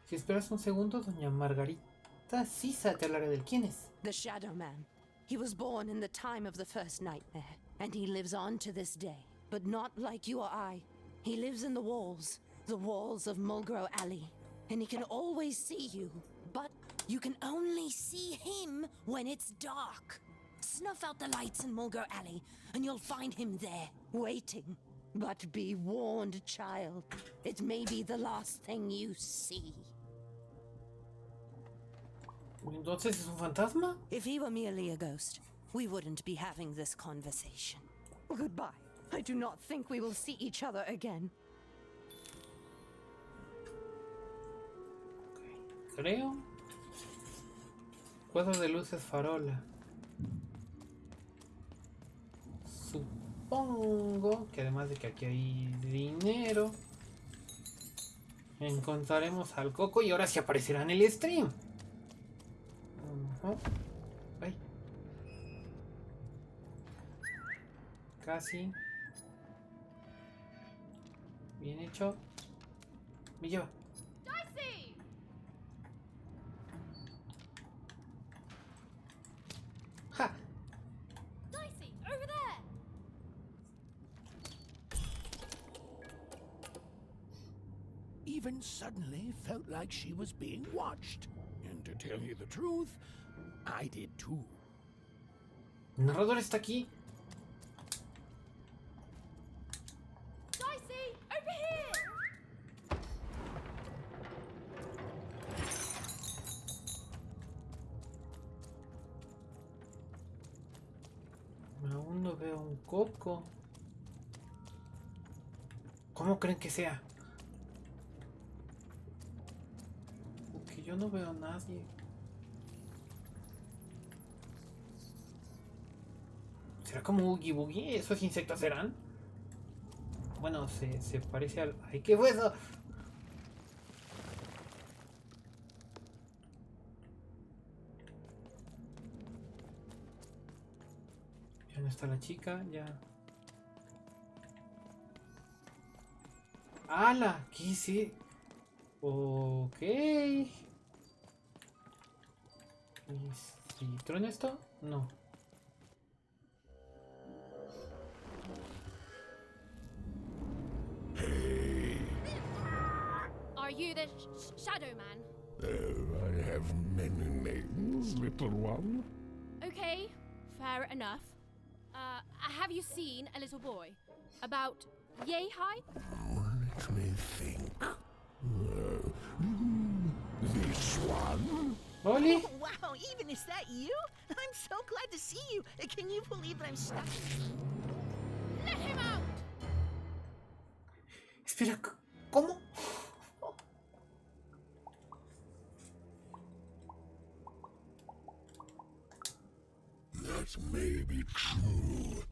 S14: Si esperas un segundo, doña Margarita Sisa te hablaré del quién es.
S15: The Shadow Man. He was born in the time of the first nightmare, and he lives on to this day. But not like you or I. He lives in the walls of Mulgrow Alley. And he can always see you, but you can only see him when it's dark. Snuff out the lights in Mulgrow Alley, and you'll find him there, waiting. But be warned, child. It may be the last thing you see.
S14: ¿Entonces es un fantasma?
S15: If he were merely a ghost, we wouldn't be having this conversation. Goodbye. I do not think we will see each other again.
S14: Creo. Cuadro de luces farola. Supongo que además de que aquí hay dinero, encontraremos al Coco y ahora sí aparecerá en el stream. Ay. Casi. Bien hecho. Me lleva.
S15: Dicey!
S14: ¡Ja!
S15: Dicey, over there!
S3: Even suddenly felt like she was being watched. And to tell you the truth, I did too.
S14: El narrador está aquí.
S15: Dicey, over here!
S14: Aún no veo un Coco. ¿Cómo creen que sea? Porque yo no veo a nadie. ¿Será como Oogie Boogie? ¿Esos insectos serán? Bueno, se parece al... ¡Ay, qué fue eso! ¿Dónde está la chica? Ya. ¡Hala! ¿Qué hice? Ok. ¿Y si truena esto? No.
S21: Are you the shadow man?
S3: I have many names, little one.
S21: Okay, fair enough. Have you seen a little boy? About yay high?
S3: Let me think. This one?
S14: Oli?
S20: Oh, wow, even is that you? I'm so glad to see you. Can you believe that I'm stuck?
S21: Let him out!
S14: Espera, ¿cómo?
S3: That may be true,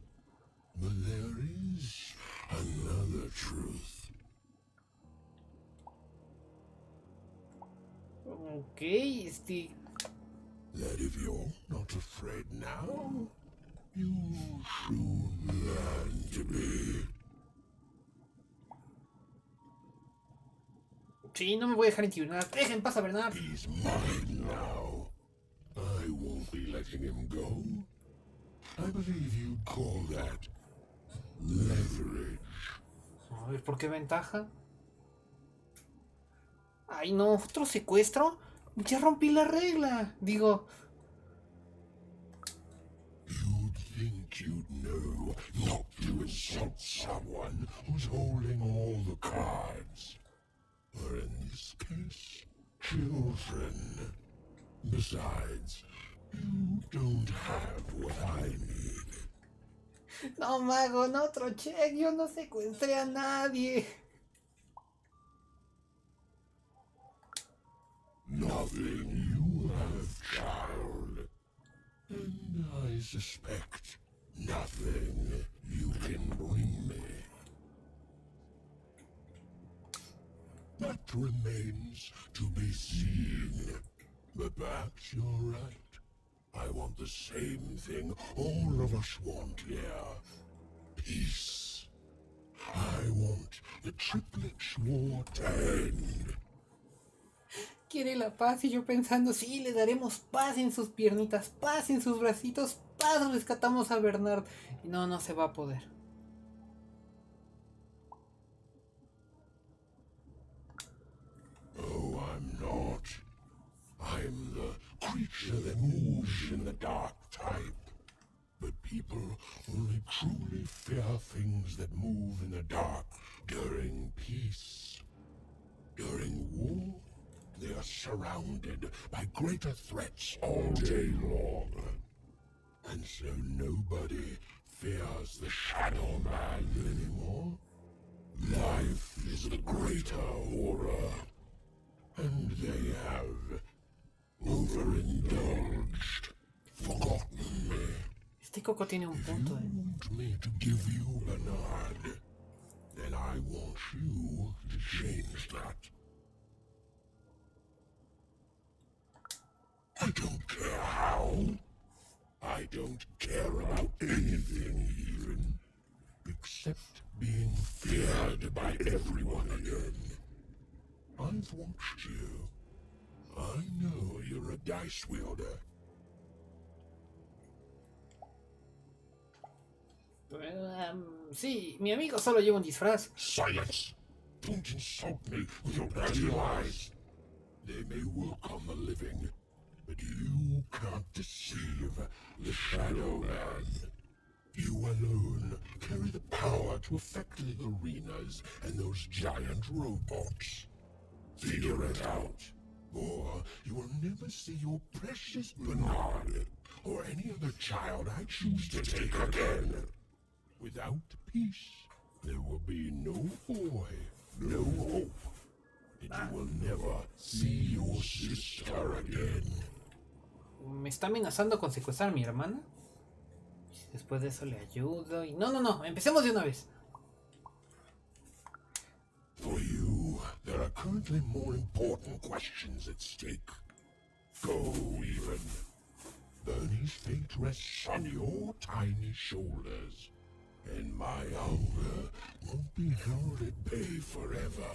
S3: but there is another truth.
S14: Ok,
S3: That if you're not afraid now, you'll soon learn to be.
S14: Sí, no me voy a dejar intimidar. Dejen paz a Bernard.
S3: He's mine now. I won't be letting him go. I believe you'd call that leverage.
S14: A ver, ¿por qué ventaja? Ay, no, ¿otro secuestro? Ya rompí la regla. Digo...
S3: You'd think you'd know not to insult someone who's holding all the cards. Or in this case, children. Besides, you don't have what I need.
S14: No, mago, no otro check. Yo no secuestré a nadie.
S3: Nothing you have, child. And I suspect nothing you can bring me. That remains to be seen. But perhaps you're right. I want the same thing all of us want here. Peace. I want the triplets war to end.
S14: Quiere la paz y yo pensando, sí, le daremos paz en sus piernitas, paz en sus bracitos, paz, rescatamos a Bernard. Y no, no se va a poder.
S3: Oh, I'm not. I'm the creature that moves in the dark type. But people only truly fear things that move in the dark during peace. During war, they are surrounded by greater threats all day long. And so nobody fears the Shadow Man anymore. Life is the greater horror. And they have overindulged, forgotten me.
S14: Este Coco tiene un punto,
S3: If you want me to give you Bernard, then I want you to change that. I don't care how. I don't care about anything even, except being feared by everyone again. I've watched you. I know you're a dice wielder.
S14: Sí, mi amigo solo lleva un disfraz.
S3: Silence! Don't insult me with your bloody lies. They may work on the living, but you can't deceive the Shadow Man. You alone carry the power to affect the arenas and those giant robots. Figure it out, or you will never see your precious Bernard, or any other child I choose to take again. Without peace, there will be no boy, no hope, and you will never see your sister again.
S14: Me está amenazando con secuestrar a mi hermana. Después de eso le ayudo y... No, no, no, empecemos de una vez.
S3: For you, there are currently more important questions at stake. Go, even. Bernie's fate rests on your tiny shoulders. And my hunger won't be held at bay forever.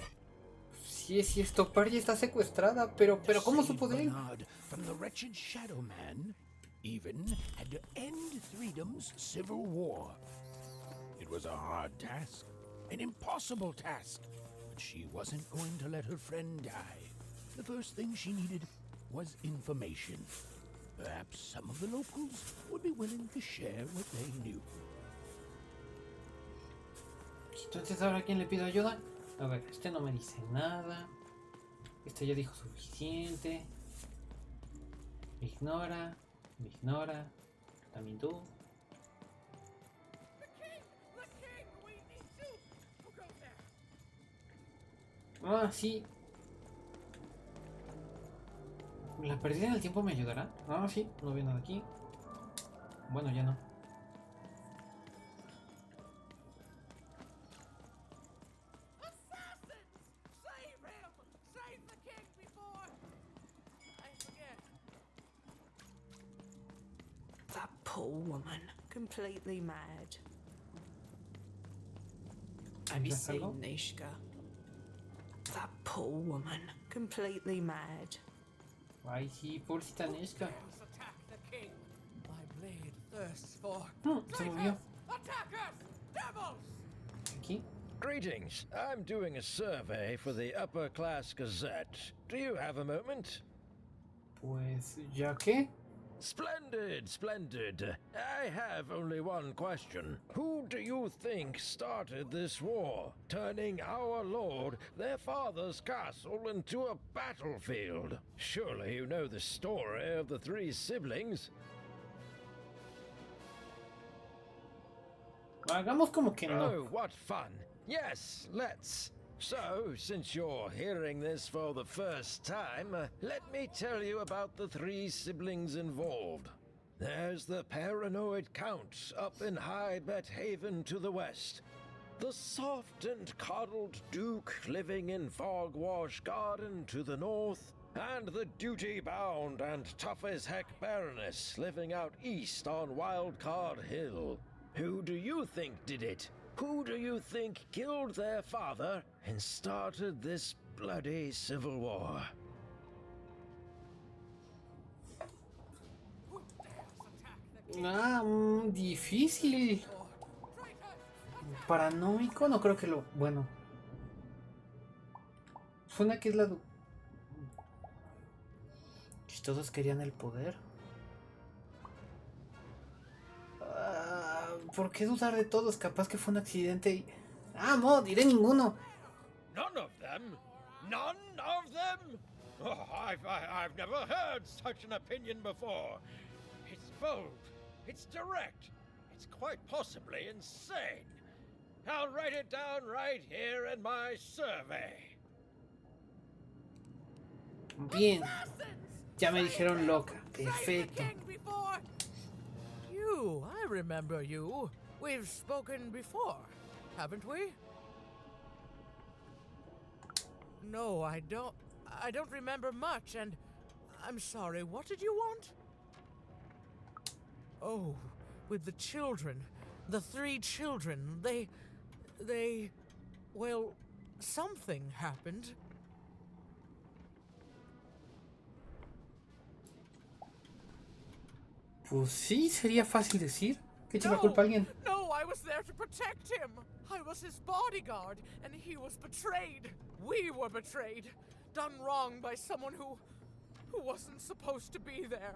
S14: Sí es cierto, Party está secuestrada, pero ¿cómo supo de él?
S3: Bernard from the wretched Shadow Man even had to end Threedom's civil war. It was a hard task, an impossible task, but she wasn't going to let her friend die. The first thing she needed was information. Perhaps some of the locals would be willing to share what they knew.
S14: Entonces, ¿ahora a quién le pido ayuda? A ver, este no me dice nada. Este ya dijo suficiente. Me ignora. Me ignora. También tú. Ah, sí. ¿La pérdida en el tiempo me ayudará? Ah, sí. No veo nada aquí. Bueno, ya no.
S5: That poor woman. Completely mad. Have you seen Nishka? That poor woman. Completely mad.
S14: Ay, sí, pobrecita Nishka.
S18: Attack the king. My blade thirsts for.
S14: Se movió.
S18: Attackers! Devils!
S14: Aquí.
S7: Greetings. I'm doing a survey for the Upper Class Gazette. Do you have a moment?
S14: Pues, ¿ya qué?
S7: Splendid, splendid. I have only one question. Who do you think started this war, turning our lord, their father's castle, into a battlefield? Surely you know the story of the three siblings.
S14: Hagamos como que no.
S7: Oh, what fun. Yes, let's. So, since you're hearing this for the first time, let me tell you about the three siblings involved. There's the paranoid Count up in High Bet Haven to the west. The soft and coddled Duke living in Fogwash Garden to the north. And the duty-bound and tough-as-heck Baroness living out east on Wildcard Hill. Who do you think did it? Who do you think killed their father and started this bloody civil war?
S14: Ah, difícil. Paranoico, no creo que lo... Bueno. Suena que es la... Si todos querían el poder. ¿Por qué dudar de todos? Capaz que fue un accidente y... Ah, no, diré ninguno.
S7: None of them? None of them? Oh, I've never heard such an opinion before. It's bold. It's direct. It's quite possibly insane. I'll write it down right here in my survey.
S14: Bien. Ya me dijeron loca. Perfecto.
S18: You, I remember you. We've spoken before, haven't we? No, I don't remember much, and I'm sorry. What did you want? Oh, with the children. The three children. Well, something happened.
S14: Pues sí, sería fácil decir. ¿Qué echa la culpa a alguien?
S18: No, I was there to protect him. I was his bodyguard, and he was betrayed. We were betrayed. Done wrong by someone who wasn't supposed to be there.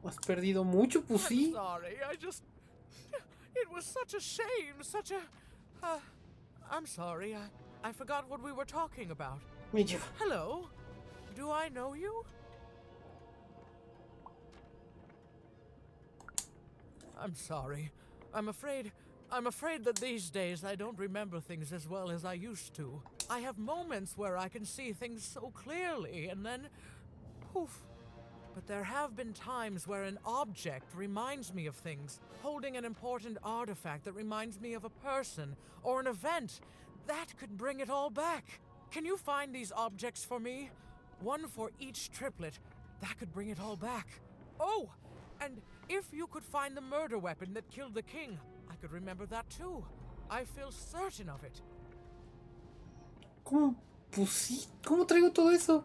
S14: ¿Has perdido mucho? Pues sí.
S18: I'm sorry, it was such a shame, such a... I'm sorry, I forgot what we were talking about. Hello? Do I know you? I'm sorry. I'm afraid that these days I don't remember things as well as I used to. I have moments where I can see things so clearly, and then... poof.
S8: But there have been times where an object reminds me of things, holding an important artifact that reminds me of a person or an event. That could bring it all back. Can you find these objects for me? One for each triplet. That could bring it all back. Oh, and if you could find the murder weapon that killed the king, I could remember that too. I feel certain of it.
S14: ¿Cómo? Pues sí, ¿cómo traigo todo eso?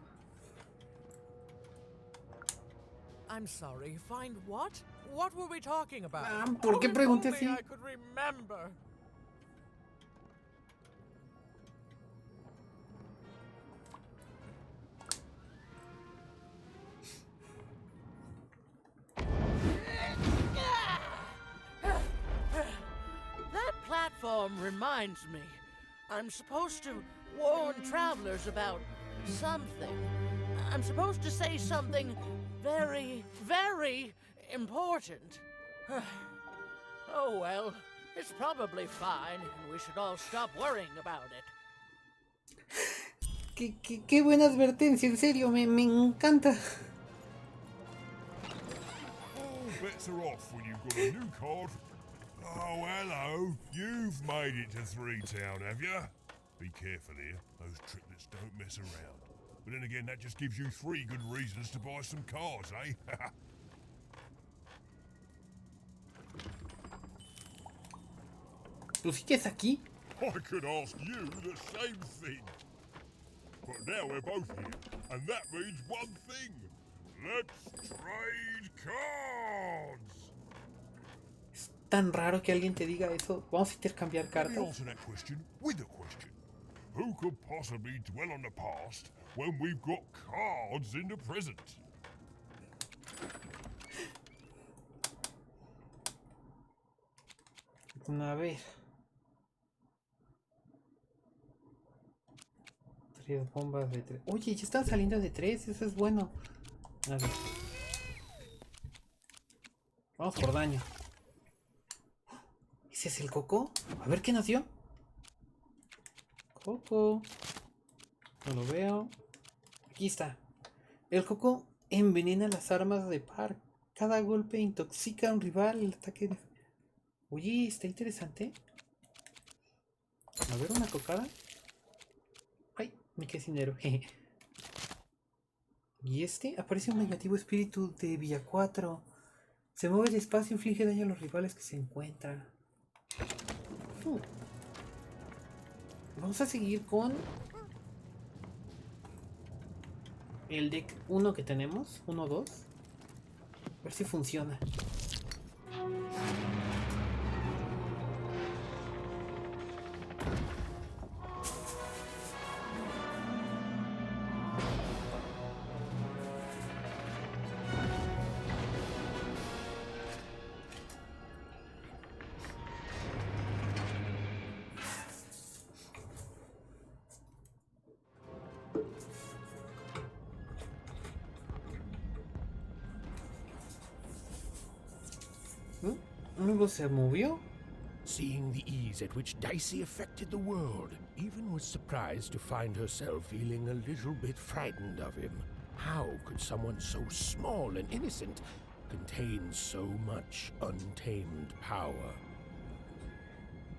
S8: I'm sorry, find what? What were we talking about?
S14: ¿Por qué pregunté así?
S8: I could remember. That platform reminds me. I'm supposed to warn travelers about something. I'm supposed to say something very, very important. Oh well, it's probably fine, and we should all stop worrying about it.
S14: Qué buena advertencia, en serio, me encanta.
S22: All bets are off when you've got a new card. Oh, hello. You've made it to Three Town, have you? Be careful here. Those triplets don't mess around. But then again, that just gives you 3 good reasons to buy some cards, eh?
S14: ¿Tú sigues aquí?
S22: I could ask you the same thing. But now we're both here, and that means one thing. Let's trade cards!
S14: Es tan raro que alguien te diga eso. Vamos a intercambiar
S22: Let me
S14: cartas.
S22: answer that question with a question. Who could possibly dwell on the past when we've got cards in the present?
S14: A ver. 3 bombas de 3. Oye, ya están saliendo de 3, eso es bueno. A ver. Vamos por daño. ¿Ese es el Coco? A ver qué nació. Coco. No lo veo. Aquí está. El Coco envenena las armas de par. Cada golpe intoxica a un rival. El ataque de... Oye, está interesante. A ver, una cocada. Ay, me quedé sin dinero. Y este aparece un negativo espíritu de Villa 4. Se mueve despacio y inflige daño a los rivales que se encuentran. Vamos a seguir con el deck 1 que tenemos. 1-2. A ver si funciona. ¿Algo se movió?
S3: Seeing the ease at which Dicey affected the world, even was surprised to find herself feeling a little bit frightened of him. How could someone so small and innocent contain so much untamed power?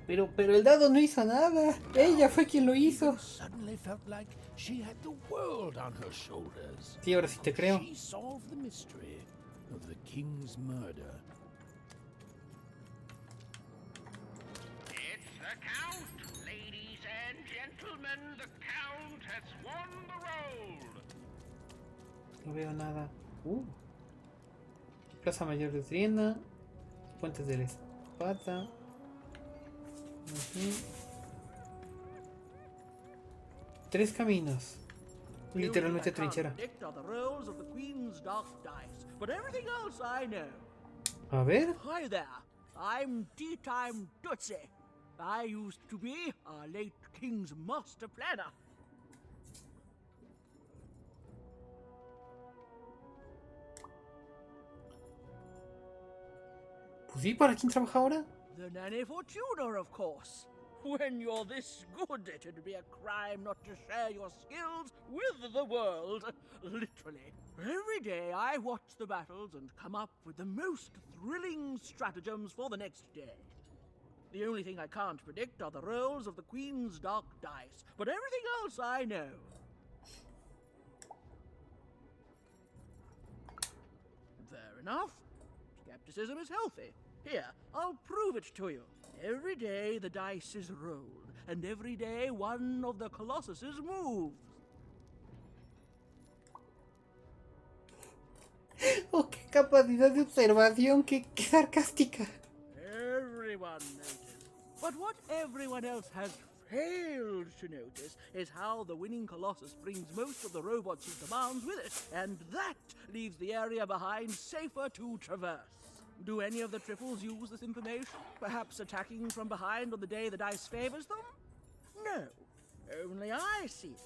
S14: Pero el dado no hizo nada. Ella fue quien lo hizo.
S3: Suddenly felt like she had the world on her shoulders.
S14: Sí, ahora sí te creo.
S3: She solved the mystery of the king's murder.
S18: It's the Count, ladies and gentlemen. The Count has won the roll.
S14: No veo nada. Plaza Mayor de Triana. Puentes de la Espada. Tres caminos. Literalmente trinchera. A ver.
S23: Hi there. I'm Tea Time Tootsie. I used to be our late king's master planner.
S14: Pues sí, ¿para quién trabaja ahora?
S23: The Nanny Fortuna, of course. When you're this good, it'd be a crime not to share your skills with the world. Literally. Every day I watch the battles and come up with the most thrilling stratagems for the next day. The only thing I can't predict are the rolls of the Queen's dark dice, but everything else I know. Fair enough. Skepticism is healthy. Here, I'll prove it to you. Every day the dice is rolled, and every day one of the colossuses moves.
S14: Oh, qué capacidad de observación, qué sarcástica.
S23: Everyone noticed. But what everyone else has failed to notice is how the winning Colossus brings most of the robots he commands with it, and that leaves the area behind safer to traverse. Do any of the triples use this information? Perhaps attacking from behind on the day the dice favors them? No, only I see it.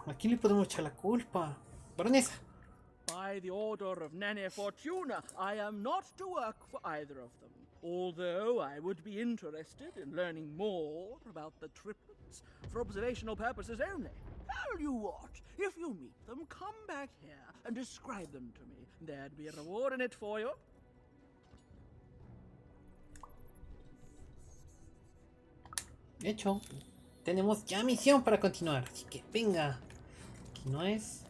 S14: ¿A quién le podemos echar la culpa? Baronesa.
S23: By the order of Nane Fortuna, I am not to work for either of them. Although I would be interested in learning more about the triplets for observational purposes only. Tell you what, if you meet them, come back here and describe them to me. There'd be a reward in it for you.
S14: Hecho. Tenemos ya misión para continuar. Así que venga. Aquí no es.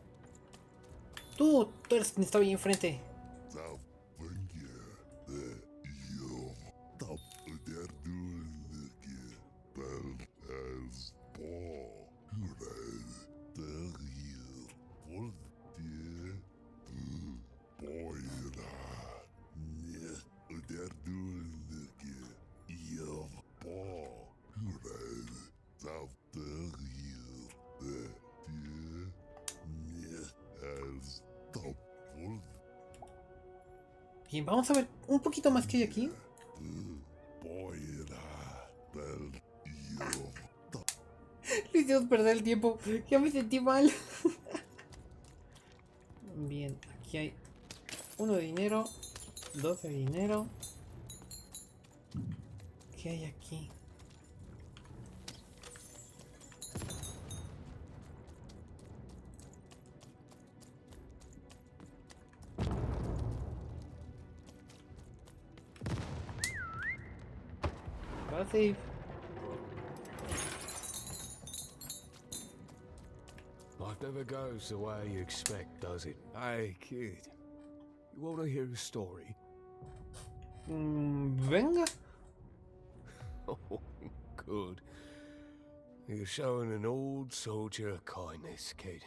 S14: Tú eres quien estaba ahí enfrente. Bien, vamos a ver un poquito más que hay aquí. Le hicimos perder el tiempo. Ya me sentí mal. Bien, aquí hay 1 de dinero, 2 de dinero. ¿Qué hay aquí? Save.
S3: Life never goes the way you expect, does it? Hey, kid. You want to hear a story?
S14: Venga.
S3: Oh, good. You're showing an old soldier kindness, kid.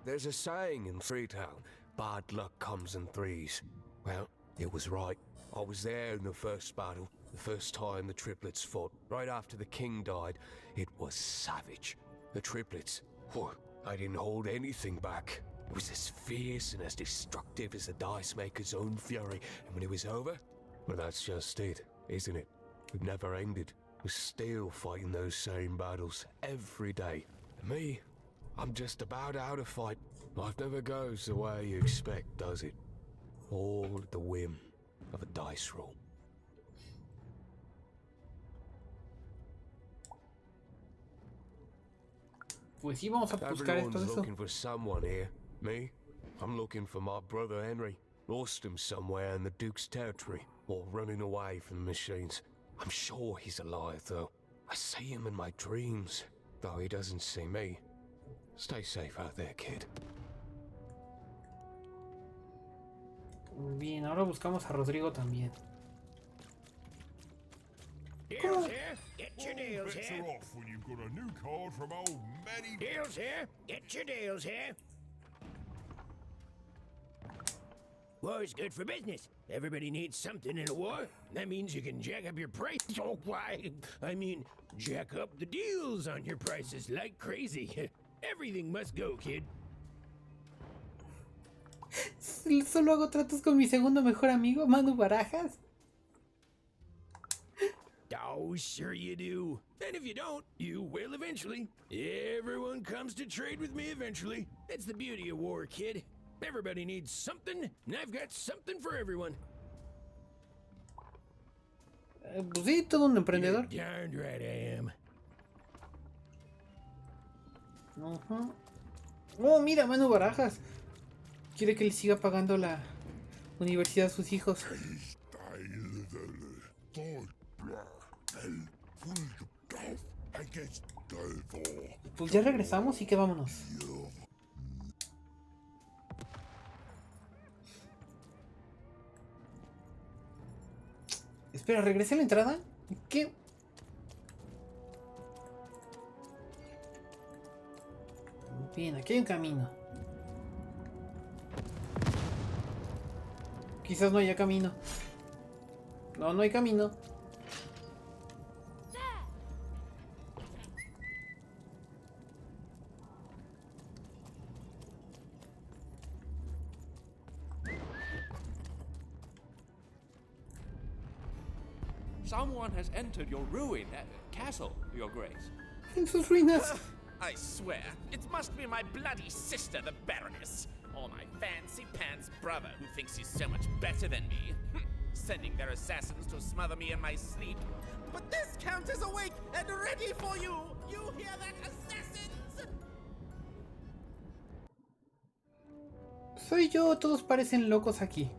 S3: There's a saying in Freetown, bad luck comes in threes. Well, it was right. I was there in the first battle. The first time the triplets fought, right after the king died. It was savage. The triplets, I didn't hold anything back. It was as fierce and as destructive as the dice maker's own fury. And when it was over, well, that's just it, isn't it? It never ended. We're still fighting those same battles every day. And me, I'm just about out of fight. Life never goes the way you expect, does it? All at the whim of a dice roll.
S14: Pues sí, vamos a buscar esto.
S3: Everyone's looking for someone here. Me? I'm looking for my brother Henry. Lost him somewhere in the Duke's territory, or running away from the machines. I'm sure he's alive, though. I see him in my dreams, though he doesn't see me. Stay safe out there, kid.
S14: Bien, ahora buscamos a Rodrigo también.
S22: Deals here. Get your deals here. Are off when you've got a new card from old Manny.
S7: Deals here. Get your deals here. War's good for business. Everybody needs something in a war. That means you can jack up your price. Oh, why? I mean, jack up the deals on your prices like crazy. Everything must go, kid.
S14: Solo hago tratos con mi segundo mejor amigo, Manu Barajas.
S3: Oh, sure you do. And if you don't, you will eventually. Everyone comes to trade with me eventually. That's the beauty of war, kid. Everybody needs something, and I've got something for everyone.
S14: Pues sí, todo un emprendedor.
S3: You're darned right I am.
S14: Ajá. Oh, mira, Manu Barajas. Quiere que le siga pagando la universidad a sus hijos. Pues ya regresamos y que vámonos. Espera, ¿regresé a la entrada? ¿Qué? Bien, aquí hay un camino. Quizás no haya camino. No, no hay camino.
S9: Someone has entered your castle, Your Grace.
S14: En sus ruinas.
S10: I swear, it must be my bloody sister, the Baroness, or my fancy-pants brother who thinks he's so much better than me, sending their assassins to smother me in my sleep. But this count is awake and ready for you! You hear that, assassins?
S14: Soy yo, todos parecen locos aquí.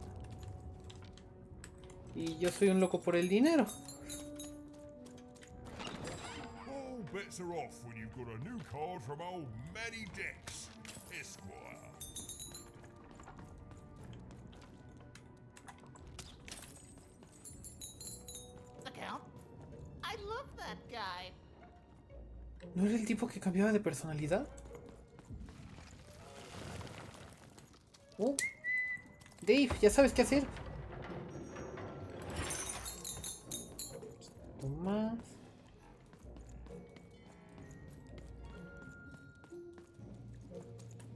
S14: Y yo soy un loco por el dinero.
S22: All bets are off when you've got a new card from old Matty Dex, Esquire.
S20: The Count? I love that guy.
S14: ¿No era el tipo que cambiaba de personalidad? Oh. Dave, ya sabes qué hacer. Más.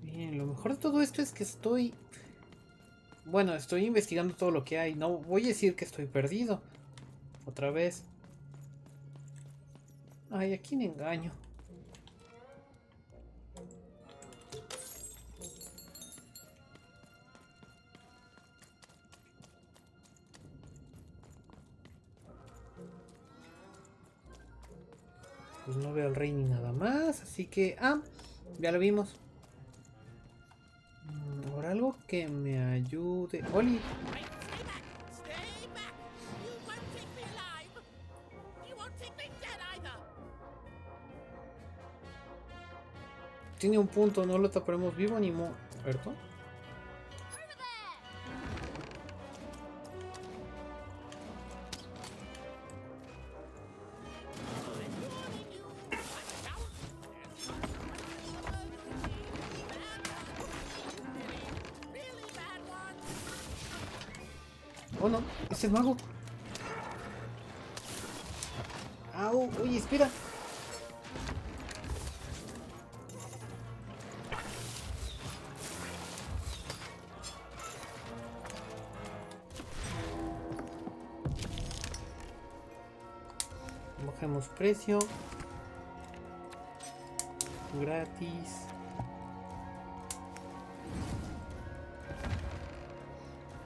S14: Bien, lo mejor de todo esto es que estoy... Bueno, estoy investigando todo lo que hay. No voy a decir que estoy perdido. Otra vez. Ay, ¿a quién engaño? Pues no veo al rey ni nada más, así que... Ah, ya lo vimos. Ahora algo que me ayude... ¡Oli! Tiene un punto, no lo taparemos vivo ni muerto. Oh no, es el mago. Au, oye, espera. Bajemos precio. Gratis.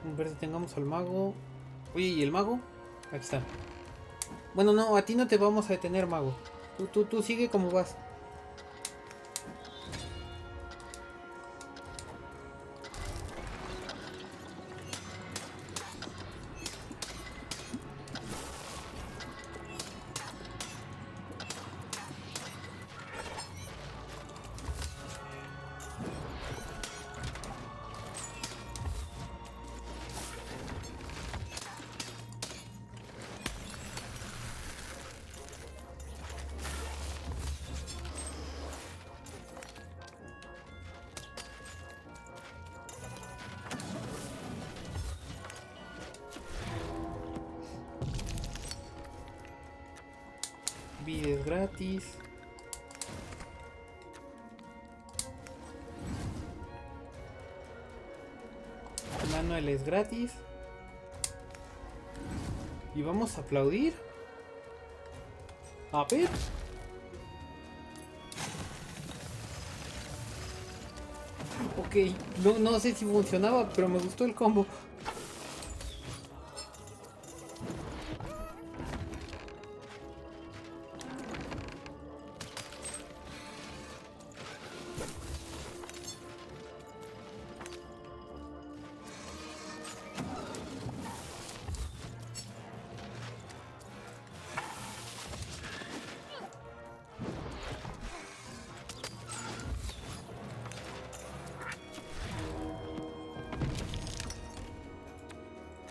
S14: A ver si tengamos al mago. Oye, ¿y el mago? Aquí está. Bueno, no, a ti no te vamos a detener, mago. Tú sigue como vas. Vides gratis. Manuales gratis. Y vamos a aplaudir. A ver. Ok, no sé si funcionaba, pero me gustó el combo.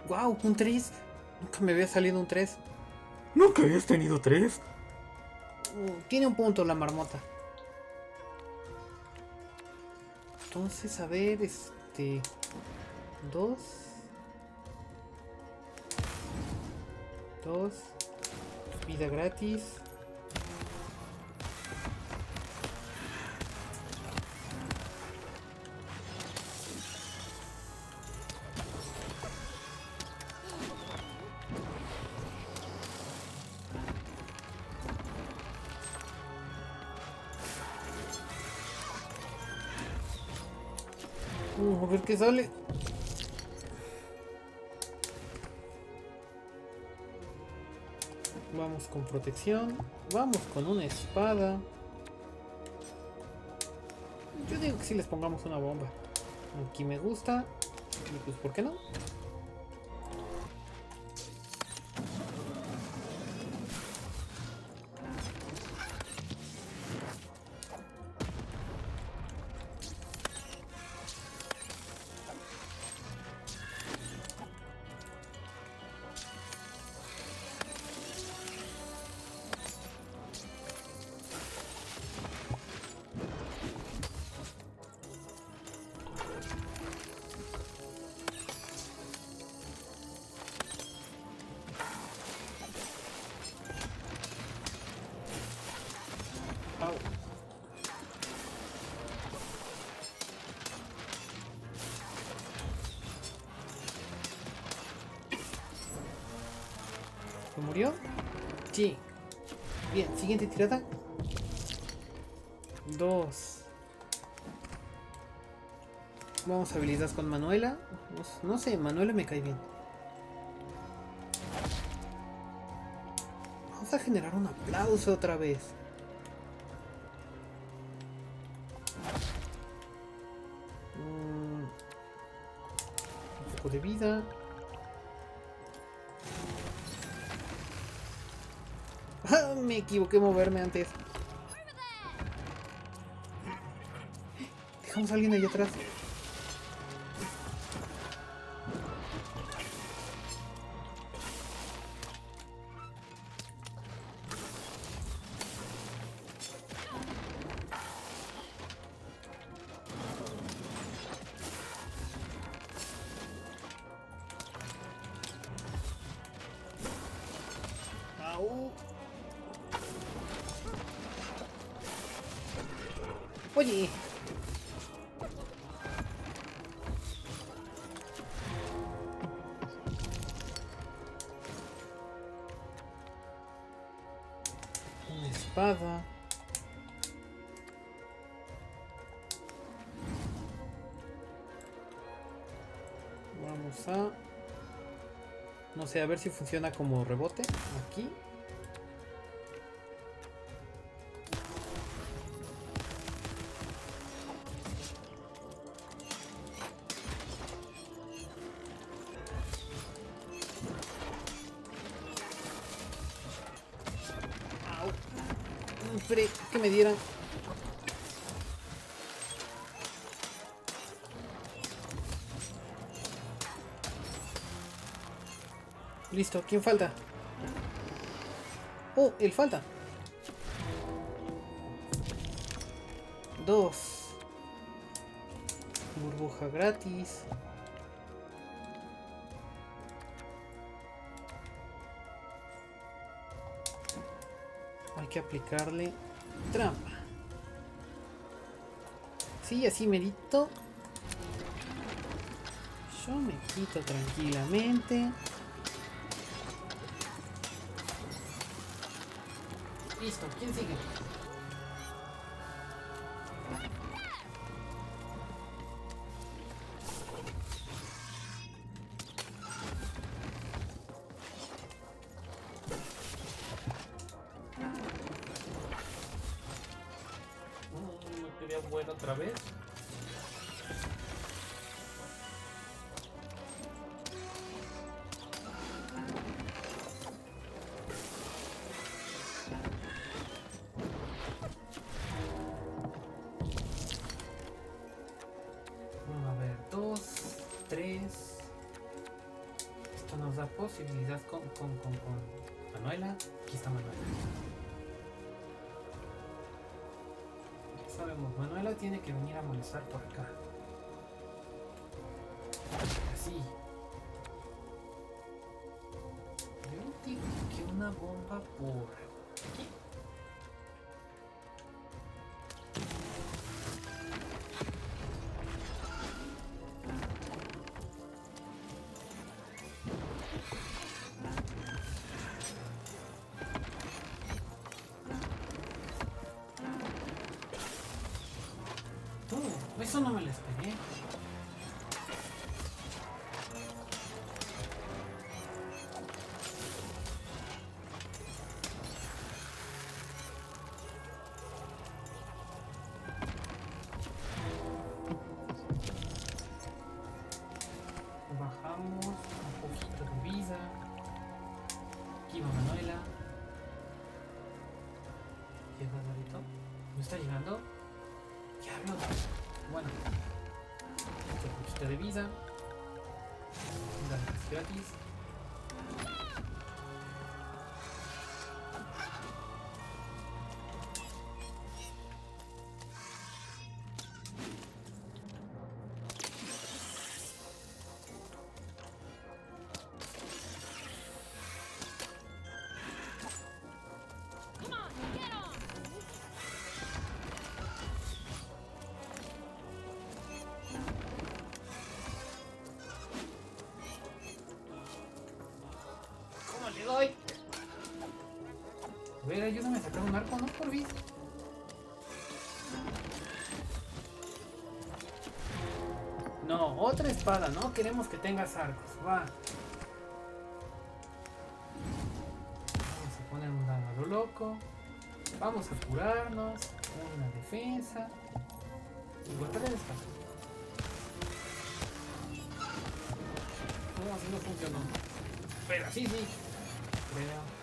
S14: Wow, un 3. Nunca me había salido un 3.
S1: ¿Nunca habías tenido 3?
S14: Tiene un punto la marmota. Entonces, a ver, 2. 2. Vida gratis. A ver qué sale. Vamos con protección. Vamos con una espada. Yo digo que si les pongamos una bomba. Aquí me gusta. Y pues, ¿por qué no? ¿Se murió? Sí. Bien, siguiente tirada. 2. Vamos a habilidades con Manuela. No sé, Manuela me cae bien. Vamos a generar un aplauso otra vez. Un poco de vida. Me equivoqué moverme antes. Dejamos a alguien ahí atrás. Au. Oye. Una espada. Vamos a... No sé, a ver si funciona como rebote. Aquí. Esperé que me dieran. Listo, ¿quién falta? Oh, él falta. 2. Burbuja gratis. Hay que aplicarle trampa. Sí, así merito. Yo me quito tranquilamente. Listo, ¿quién sigue? No quería bueno otra vez. A ver, 2, 3. Esto nos da posibilidad con Manuela. Aquí está Manuela. Ya sabemos, Manuela tiene que venir a molestar por acá. Así. Yo digo que una bomba por aquí. Eso no me lo esperé. Bajamos un poquito de vida. Aquí va Manuela. ¿Llega Dorito? ¿No está llegando? Diablo. Bueno, este poquito de vida. Dale, gratis. Le doy. A ver, ayúdame a sacar un arco, ¿no? Por fin. No, otra espada, ¿no? Queremos que tengas arcos. Va. Vamos a poner un dado a lo loco. Vamos a curarnos. Una defensa. Y golpear el espacio. No, así no funcionó. Pero sí, sí. Creo.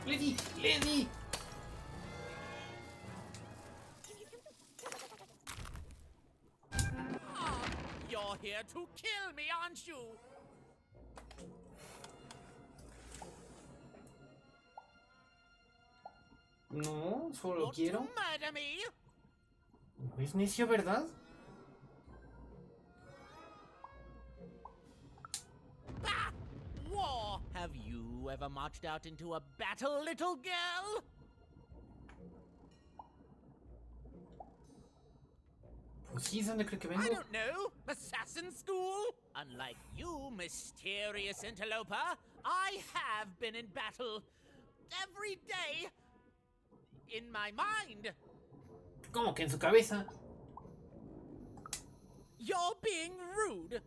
S14: ¡Lady! ¡Lady!
S10: You're here to kill me, aren't you?
S14: No, solo quiero.
S10: Murder me?
S14: No es necio, ¿verdad?
S10: Bah! War! Have you ever marched out into a battle, little girl?
S14: Pues sí, ¿dónde cree que vengo?
S10: I don't know. Assassin school? Unlike you, mysterious interloper, I have been in battle. Every day. In my mind.
S14: ¿Cómo que en su cabeza?
S10: You're being rude.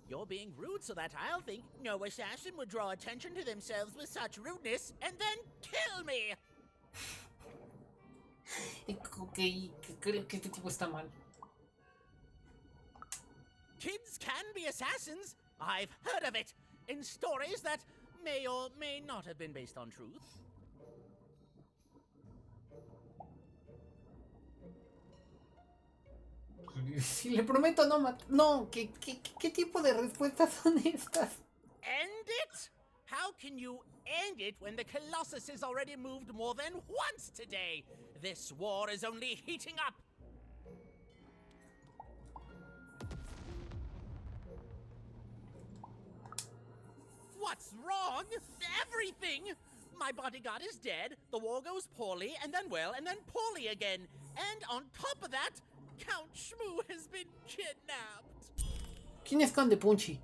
S10: You're being rude so that I'll think no assassin would draw attention to themselves with such rudeness and then kill me.
S14: Ok, creo que este tipo está mal.
S10: Kids can be assassins. I've heard of it in stories that may or may not have been based on truth.
S14: Si le prometo no matar. No, ¿qué tipo de respuestas son estas?
S10: End it? How can you end it when the Colossus has already moved more than once today? This war is only heating up. What's wrong? Everything!
S6: My bodyguard is dead, the war goes poorly, and then well, and then poorly again. And on top of that, Count Shmoo has been kidnapped.
S14: ¿Quién esconde Punchy?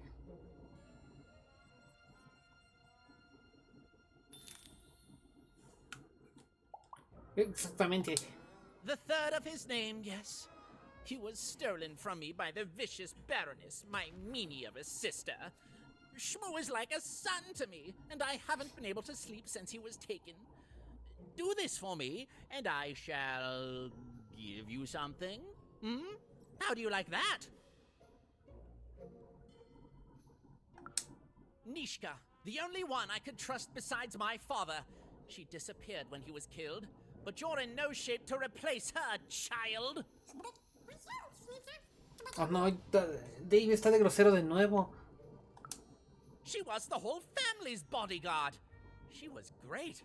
S14: Exactamente.
S6: The third of his name, yes. He was stolen from me by the vicious Baroness, my meanie of a sister. Shmoo is like a son to me, and I haven't been able to sleep since he was taken. Do this for me, and I shall give you something. Hmm? How do you like that? Nishka, the only one I could trust besides my father. She disappeared when he was killed, but you're in no shape to replace her, child.
S14: Oh no, Dave está de grosero de nuevo.
S6: She was the whole family's bodyguard. She was great.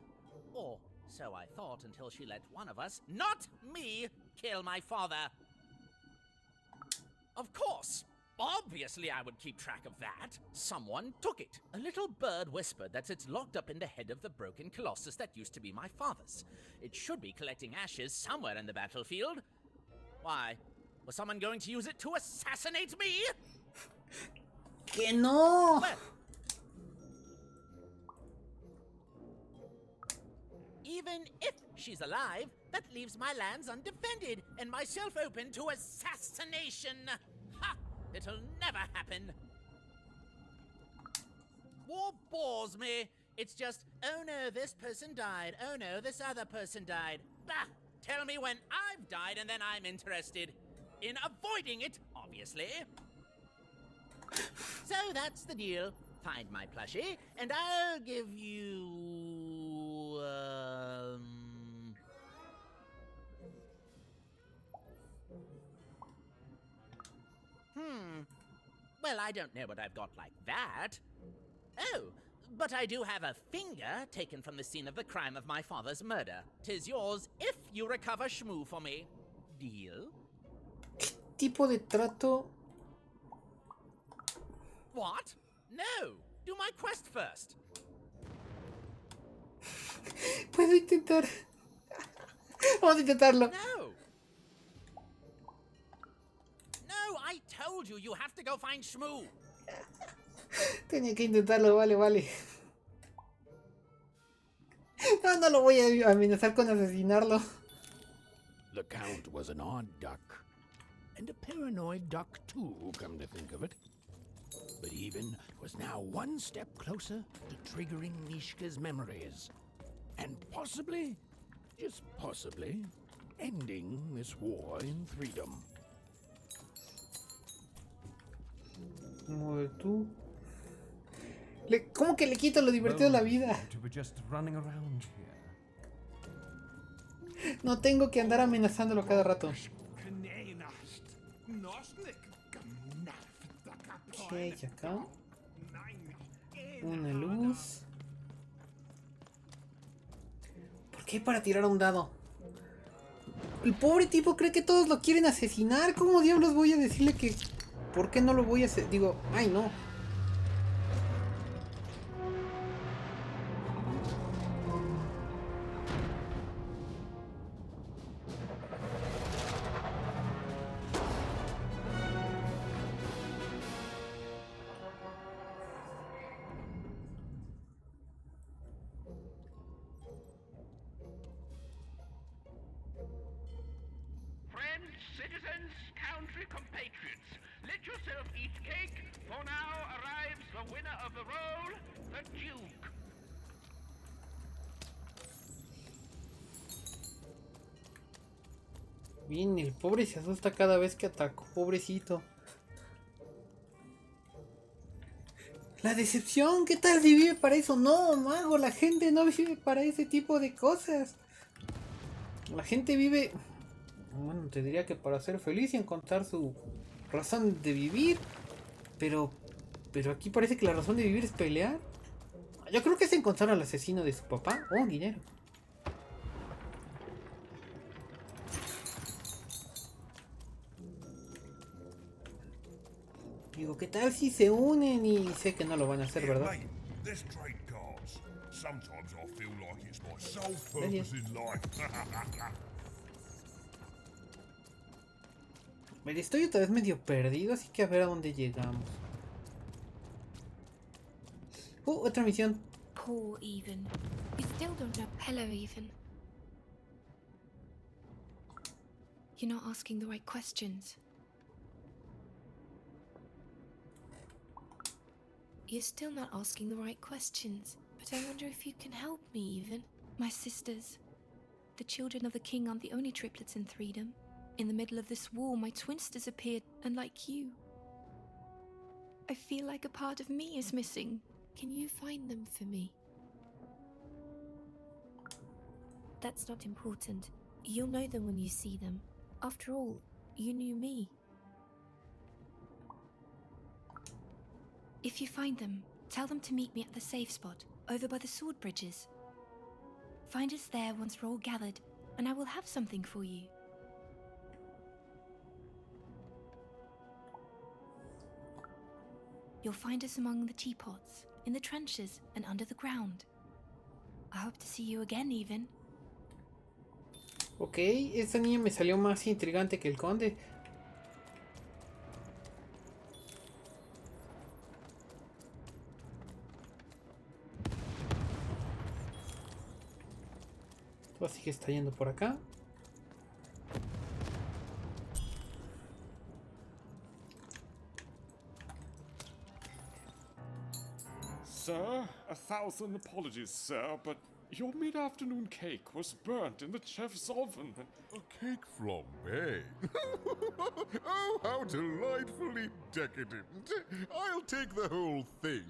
S6: Or so I thought until she let one of us, not me, kill my father. Of course. Obviously I would keep track of that. Someone took it. A little bird whispered that it's locked up in the head of the broken colossus that used to be my father's. It should be collecting ashes somewhere in the battlefield. Why? Was someone going to use it to assassinate me?
S14: Que no!
S6: Well, even if she's alive, that leaves my lands undefended and myself open to assassination. Ha! It'll never happen. War bores me. It's just, oh no, this person died. Oh no, this other person died. Bah! Tell me when I've died and then I'm interested. In avoiding it, obviously. So that's the deal. Find my plushie, and I'll give you... Well, I don't know what I've got like that. Oh, but I do have a finger taken from the scene of the crime of my father's murder. 'Tis yours if you recover Shmoo for me. Deal?
S14: Tipo de trato.
S6: What? No! Do my quest first.
S14: Puedo intentar. Vamos a intentarlo.
S6: No! No, I told you have to go find Shmoo.
S14: Tenía que intentarlo, vale. No lo voy a amenazar con asesinarlo.
S3: The Count was an odd duck. And a paranoid duck too, come to think of it. But even was now one step closer to triggering Nishka's memories. And possibly, just possibly, ending this war in freedom.
S14: Mueve tú. ¿Cómo que le quito lo divertido de la vida? No tengo que andar amenazándolo cada rato. Ok, acá. Una luz. ¿Por qué para tirar un dado? El pobre tipo cree que todos lo quieren asesinar. ¿Cómo diablos voy a decirle que... ¿Por qué no lo voy a hacer? Digo, ay no.
S18: Citizens, country compatriots, let yourself eat cake, for now arrives the winner of the role, the Duke.
S14: Bien, el pobre se asusta cada vez que ataco, pobrecito. La decepción, ¿qué tal si vive para eso? No, mago, la gente no vive para ese tipo de cosas. La gente vive... Bueno, te diría que para ser feliz y encontrar su razón de vivir. Pero aquí parece que la razón de vivir es pelear. Yo creo que es encontrar al asesino de su papá. Oh, dinero. Digo, ¿qué tal si se unen? Y sé que no lo van a hacer, ¿verdad?
S22: There's trade cards. Sometimes I feel got sole purpose in life.
S14: Mira, estoy otra vez medio perdido, así que a ver a dónde llegamos. Otra misión.
S11: Poor Even. You still don't know. Hello, Even. You're not asking the right questions. You're still not asking the right questions. But I wonder if you can help me, Even. My sisters. The children of the king aren't the only triplets in Threedom. In the middle of this war, my twins disappeared, unlike you. I feel like a part of me is missing. Can you find them for me? That's not important. You'll know them when you see them. After all, you knew me. If you find them, tell them to meet me at the safe spot, over by the sword bridges. Find us there once we're all gathered, and I will have something for you. You'll find us among the teapots, in the trenches, and under the ground. I hope to see you again, Even.
S14: Ok, esta niña me salió más intrigante que el conde. Así que está yendo por acá.
S12: Sir, 1,000 apologies, sir, but your mid-afternoon cake was burnt in the chef's oven.
S22: A cake flambe? Oh, how delightfully decadent. I'll take the whole thing.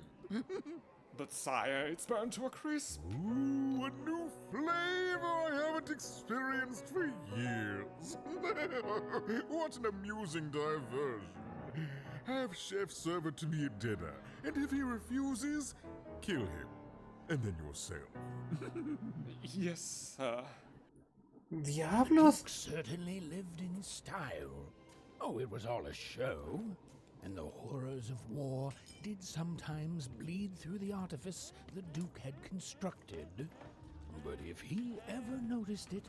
S12: But sire, it's burnt to a crisp.
S22: Ooh, a new flavor I haven't experienced for years. What an amusing diversion. Have chef serve it to me at dinner, and if he refuses, kill him. And then yourself.
S12: Yes, sir.
S14: Diablos!
S3: Duke certainly lived in style. Oh, it was all a show. And the horrors of war did sometimes bleed through the artifice the Duke had constructed. But if he ever noticed it,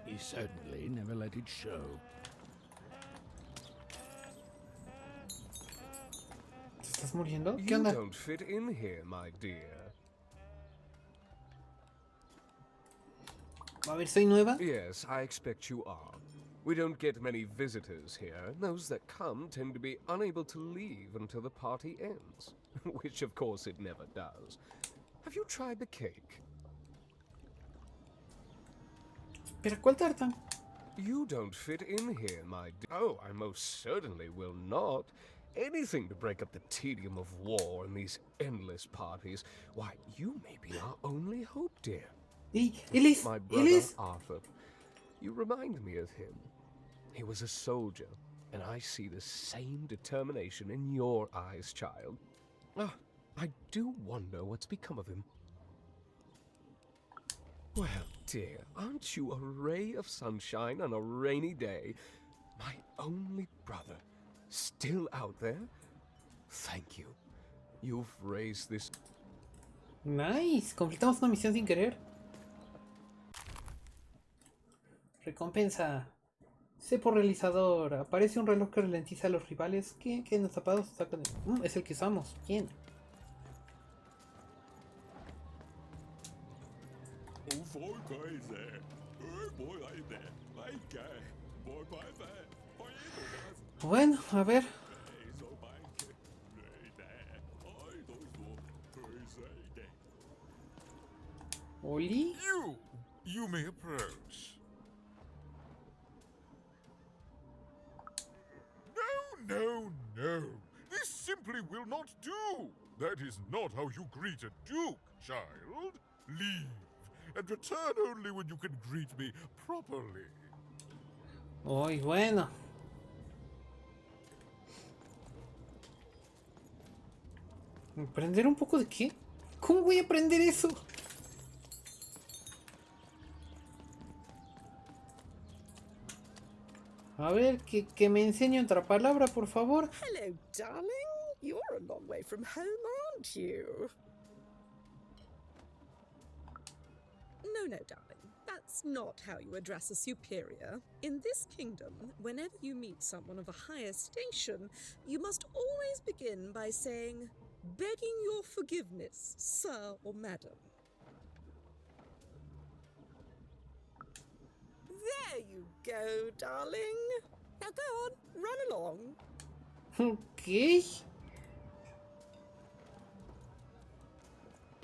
S3: he certainly never let it show.
S14: ¿Te estás muriendo? ¿Qué
S13: You
S14: onda?
S13: don't fit in here, my dear.
S14: A ver, ¿soy nueva?
S13: Yes, I expect you are. We don't get many visitors here. Those that come tend to be unable to leave until the party ends. Which, of course, it never does. Have you tried the cake?
S14: ¿Pero cuál tarta?
S13: You don't fit in here, my dear. Oh, I most certainly will not. Anything to break up the tedium of war and these endless parties. Why, you may be our only hope, dear. My brother, Arthur. You remind me of him. He was a soldier, and I see the same determination in your eyes, child. Ah, I do wonder what's become of him. Well, dear, aren't you a ray of sunshine on a rainy day? My only brother, still out there? Thank you. You've raised this...
S14: Nice, completamos una misión sin querer. Recompensa. Cepo realizador. Aparece un reloj que ralentiza a los rivales. ¿Qué en los zapatos sacan? Es el que usamos. ¿Quién? Bueno, a ver. Oli.
S22: You may approach. No. This simply will not do. That is not how you greet a duke, child. Leave, and return only when you can greet me properly.
S14: Uy, bueno. ¿Aprender un poco de qué? ¿Cómo voy a aprender eso? A ver, que me enseñe otra palabra, por favor.
S5: Hello, darling. You're a long way from home, aren't you?
S2: No, no, darling. That's not how you address a superior. In this kingdom, whenever you meet someone of a higher station, you must always begin by saying, "Begging your forgiveness, sir or madam." There you go, darling. Now go on, run along.
S14: Ok.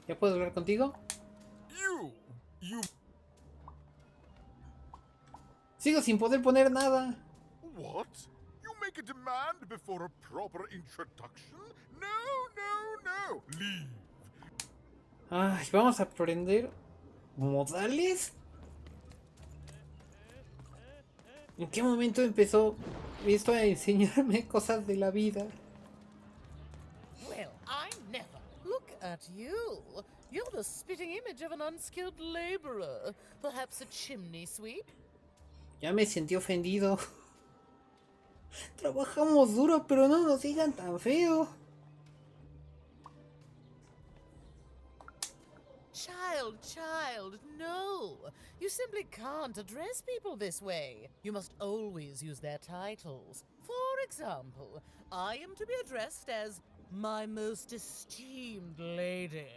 S14: ¿Ya puedo hablar contigo?
S22: You.
S14: Sigo sin poder poner nada.
S22: What? You make a demand before a proper introduction? No. Leave.
S14: Ay, vamos a aprender modales. ¿En qué momento empezó esto a enseñarme cosas de la vida?
S16: Well, I never. Look at you. You're the spitting image of an unskilled laborer. Perhaps a chimney sweep?
S14: Ya me sentí ofendido. Trabajamos duro, pero no nos digan tan feo.
S16: Child, no. You simply can't address people this way. You must always use their titles. For example, I am to be addressed as my most esteemed lady,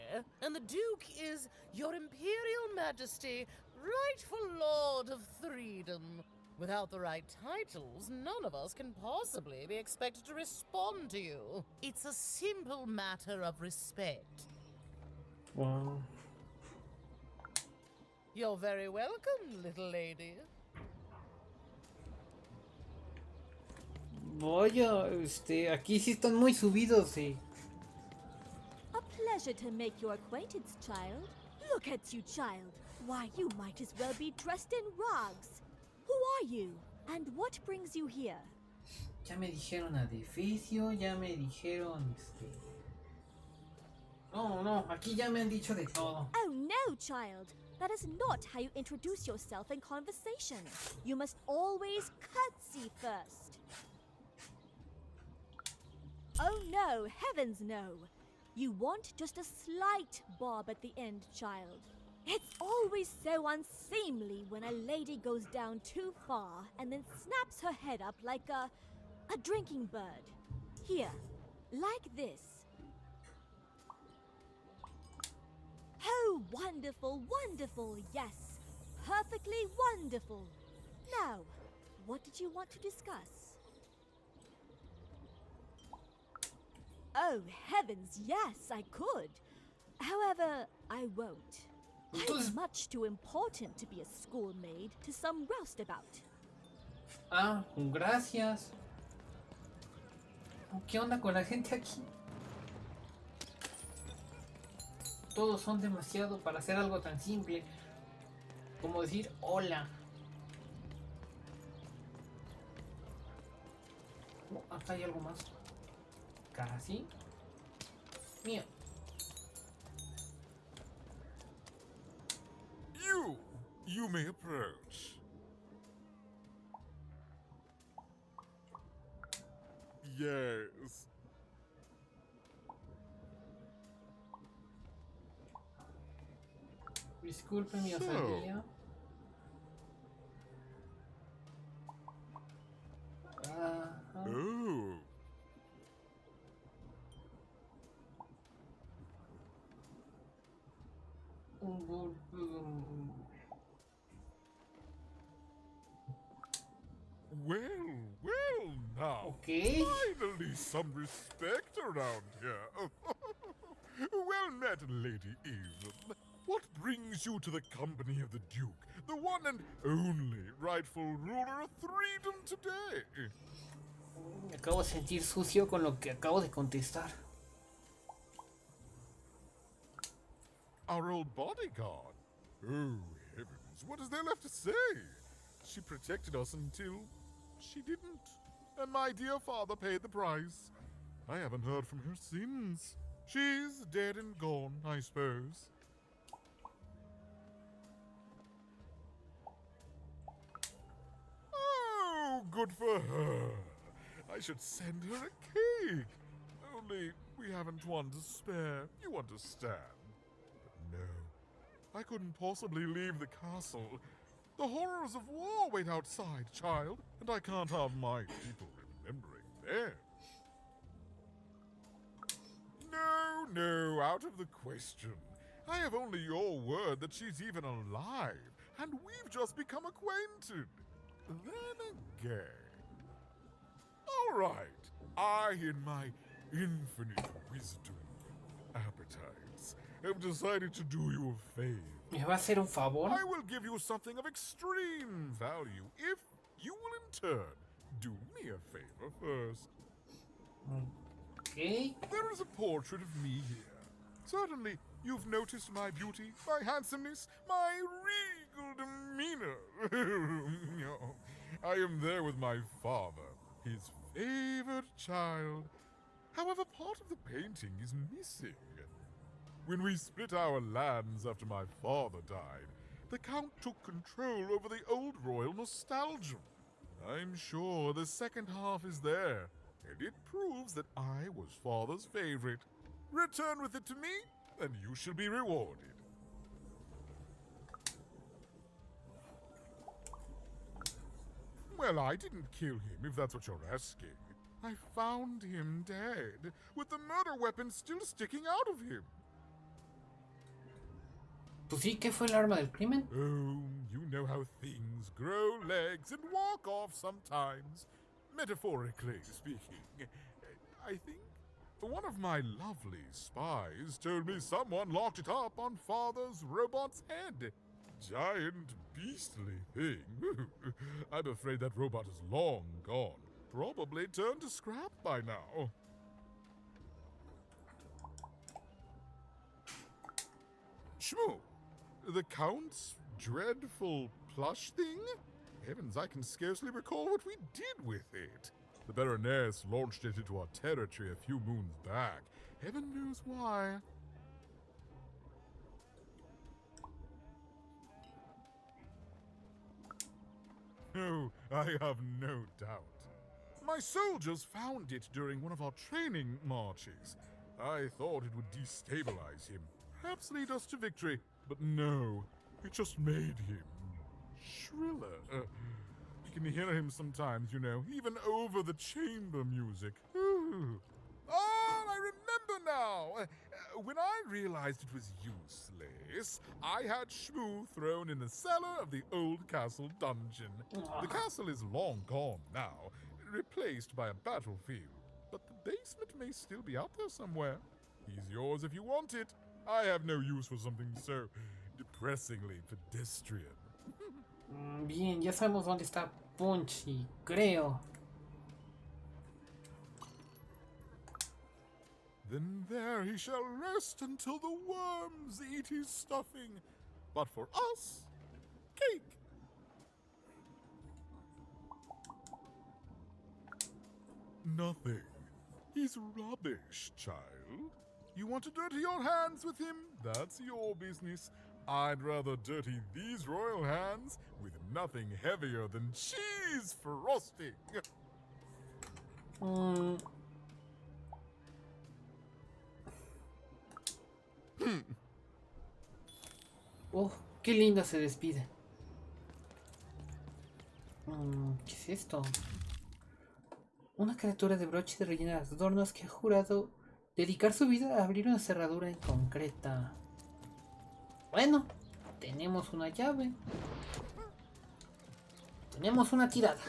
S16: and the Duke is Your Imperial Majesty, rightful Lord of Freedom. Without the right titles, none of us can possibly be expected to respond to you. It's a simple matter of respect.
S14: Wow.
S16: You're very welcome, little lady.
S14: Vaya, aquí sí están muy subidos, sí.
S17: A pleasure to make your acquaintance, child. Look at you, child. Why, you might as well be dressed in rags. Who are you? And what brings you here?
S14: Ya me dijeron edificio, ya me dijeron No, aquí ya me han dicho de todo.
S17: Oh no, child. That is not how you introduce yourself in conversation. You must always curtsy first. Oh no, heavens no. You want just a slight bob at the end, child. It's always so unseemly when a lady goes down too far and then snaps her head up like a drinking bird. Here, like this. Oh, wonderful, wonderful, yes. Perfectly wonderful. Now, what did you want to discuss? Oh, heavens, yes, I could. However, I won't. I'm much too important to be a schoolmaid to some roustabout.
S14: Ah, gracias. ¿Qué onda con la gente aquí? Todos son demasiado para hacer algo tan simple como decir hola. Oh, acá hay algo más. Casi. Mío.
S22: You may approach. Yes.
S14: Disculpe mi osadía.
S22: Oh. Well now.
S14: Okay.
S22: Finally some respect around here. Well met, Lady Eve. What brings you to the company of the Duke, the one and only rightful ruler of Freedom today?
S14: Me acabo de sentir sucio con lo que acabo de contestar.
S22: Our old bodyguard? Oh, heavens, what is there left to say? She protected us until she didn't. And my dear father paid the price. I haven't heard from her since. She's dead and gone, I suppose. Oh, good for her. I should send her a cake. Only we haven't one to spare, you understand. But no, I couldn't possibly leave the castle. The horrors of war wait outside, child, and I can't have my people remembering them. No, out of the question. I have only your word that she's even alive, and we've just become acquainted. Then again. All right, I, in my infinite wisdom, appetites, have decided to do you a favor.
S14: ¿Me va a hacer un favor?
S22: I will give you something of extreme value if you will in turn do me a favor first.
S14: Okay.
S22: There is a portrait of me here. Certainly, you've noticed my beauty, my handsomeness, my regal demeanor. No, I am there with my father, his favored child. However, part of the painting is missing. When we split our lands after my father died, the Count took control over the old royal nostalgia. I'm sure the second half is there, and it proves that I was father's favorite. Return with it to me, and you shall be rewarded. Well, I didn't kill him, if that's what you're asking. I found him dead, with the murder weapon still sticking out of him.
S14: Pues sí, ¿qué fue el arma del crimen?
S22: Oh, you know how things grow legs and walk off sometimes. Metaphorically speaking. I think one of my lovely spies told me someone locked it up on Father's robot's head. Giant, beastly thing. I'm afraid that robot is long gone. Probably turned to scrap by now. Shmoo, the Count's dreadful plush thing? Heavens, I can scarcely recall what we did with it. The Baroness launched it into our territory a few moons back. Heaven knows why. Oh, I have no doubt. My soldiers found it during one of our training marches. I thought it would destabilize him, perhaps lead us to victory, but no, it just made him shriller. You can hear him sometimes, you know, even over the chamber music. Ooh. Oh, I remember now! When I realized it was useless, I had Shmoo thrown in the cellar of the old castle dungeon. The castle is long gone now, replaced by a battlefield, but the basement may still be out there somewhere. He's yours if you want it. I have no use for something so depressingly pedestrian.
S14: Bien, ya sabemos dónde está Punchy, creo.
S22: Then there he shall rest until the worms eat his stuffing. But for us, cake. Nothing. He's rubbish, child. You want to dirty your hands with him? That's your business. I'd rather dirty these royal hands with nothing heavier than cheese frosting.
S14: Oh, qué linda se despide. ¿Qué es esto? Una criatura de broche de rellenas de adornos que ha jurado dedicar su vida a abrir una cerradura en concreta. Bueno, tenemos una llave. Tenemos una tirada.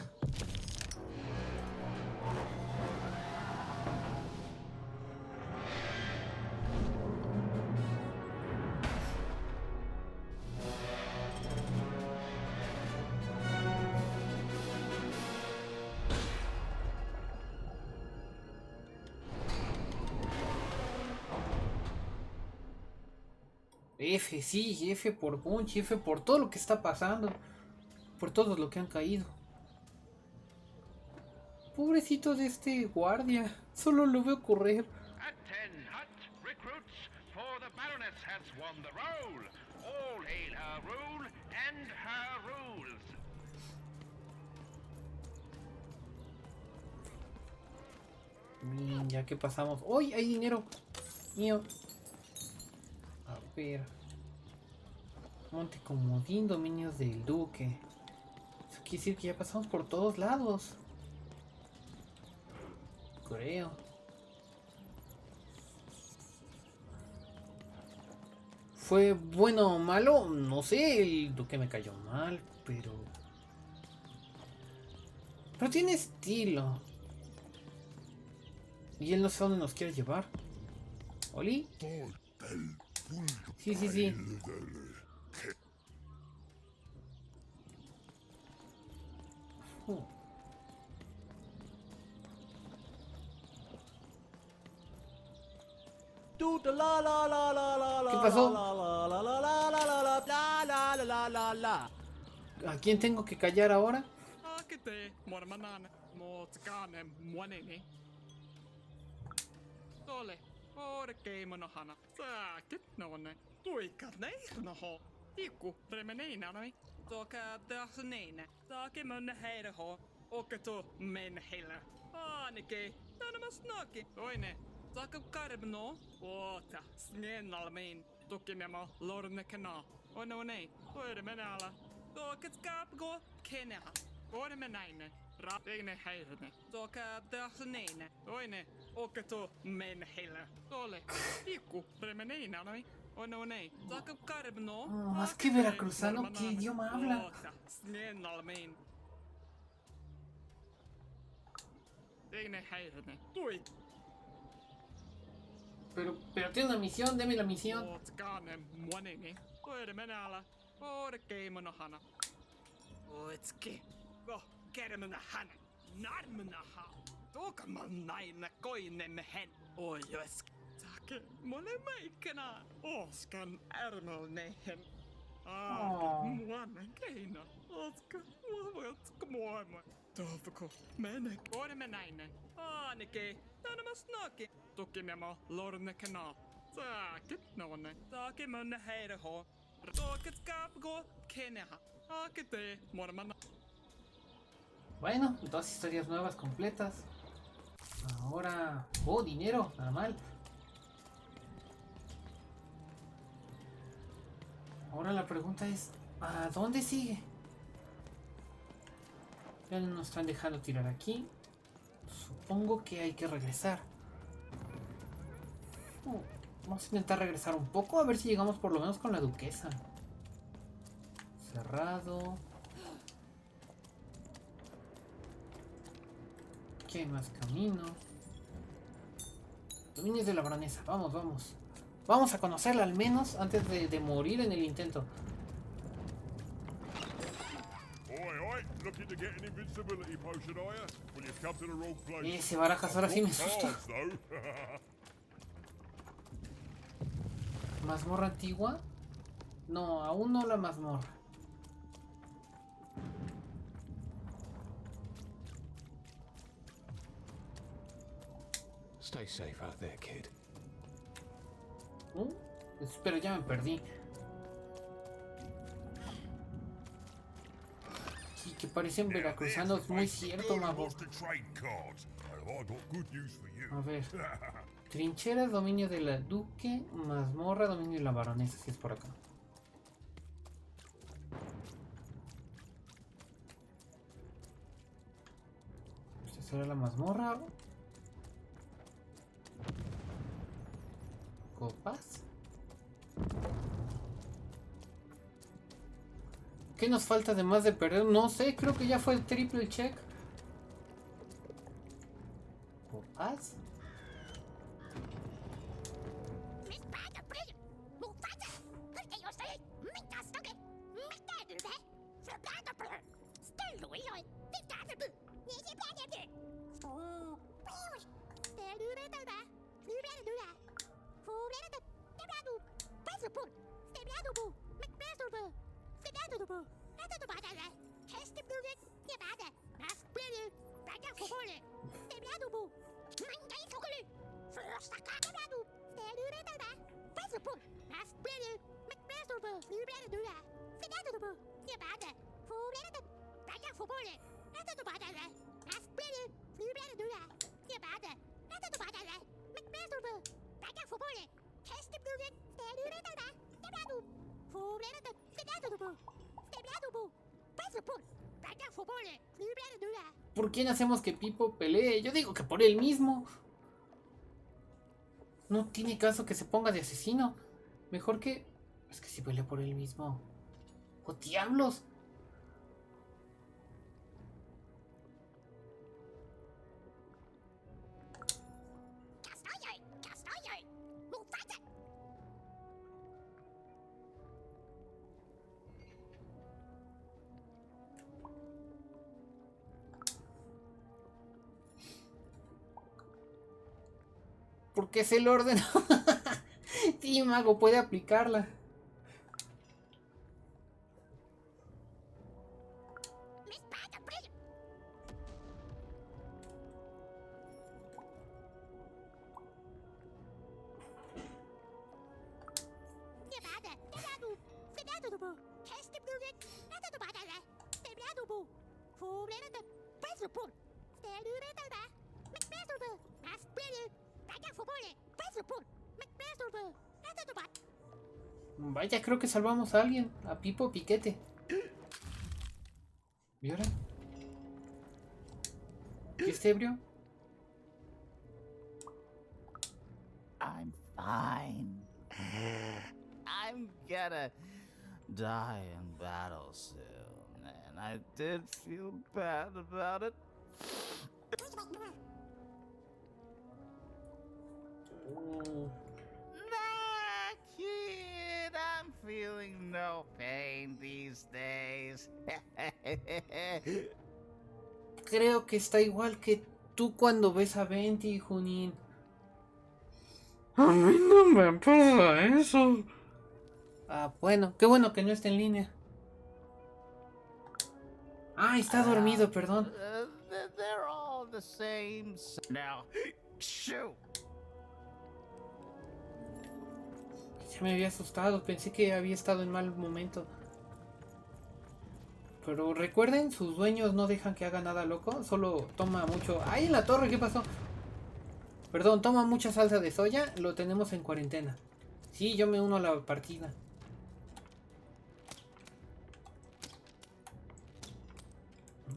S14: F, sí, F por Punch, F por todo lo que está pasando, por todos lo que han caído. Pobrecito de este guardia, solo lo veo correr.
S18: At 10 hut recruits, for the Baroness has won the roll. All hail her rule and her rules.
S14: Bien, ya que pasamos. ¡Uy! Hay dinero mío. A ver. Monte comodín, dominios del duque. Eso quiere decir que ya pasamos por todos lados. Creo. ¿Fue bueno o malo? No sé, el duque me cayó mal, pero... Pero tiene estilo. Y él no sé dónde nos quiere llevar. ¿Oli? Sí, sí, sí. ¿Qué pasó? ¿A quién tengo que callar ahora? Más que veracruzano, ¿qué idioma habla? Pero tiene una misión, deme la misión. Bueno, dos historias nuevas completas. Ahora... Oh, dinero, nada mal. Ahora la pregunta es... ¿a dónde sigue? Ya no nos están dejando tirar aquí. Supongo que hay que regresar. Vamos a intentar regresar un poco, a ver si llegamos por lo menos con la duquesa. Cerrado. Aquí hay más camino. Dominios de la baronesa, vamos, vamos. Vamos a conocerla al menos antes de morir en el intento. Ese barajas ahora sí me asusta. ¿Mazmorra antigua? No, aún no la mazmorra.
S3: Stay safe out there, kid.
S14: Espera, ya me perdí. Sí, que parecen veracruzanos, muy cierto, mago. A ver. Trincheras, dominio de la duque, mazmorra, dominio de la baronesa, si es por acá. ¿Esta será la mazmorra? ¿Copas? ¿Qué nos falta además de perder? No sé, creo que ya fue el triple check. ¿Copas? ¿Por quién hacemos que Pipo pelee? Yo digo que por él mismo. No tiene caso que se ponga de asesino. Mejor que... Es que si pelea por él mismo. ¡Oh, diablos! Porque es el orden. Sí, mago, puede aplicarla. Vaya, creo que salvamos a alguien. A Pipo Piquete. ¿Y ahora? ¿Qué es ebrio?
S4: I'm fine. I'm gonna die in battle soon, and I did feel bad about it. Nah, kid, I'm feeling no pain these days.
S14: Creo que está igual que tú cuando ves a Venti, Junín.
S1: A mí no me pasa eso.
S14: Ah, bueno, qué bueno que no está en línea. Ah, está dormido, perdón.
S4: They're all the same. Now, shoot.
S14: Ya me había asustado, pensé que había estado en mal momento. Pero recuerden, sus dueños no dejan que haga nada loco, solo toma mucho... ¡Ay, en la torre! ¿Qué pasó? Perdón, toma mucha salsa de soya, lo tenemos en cuarentena. Sí, yo me uno a la partida.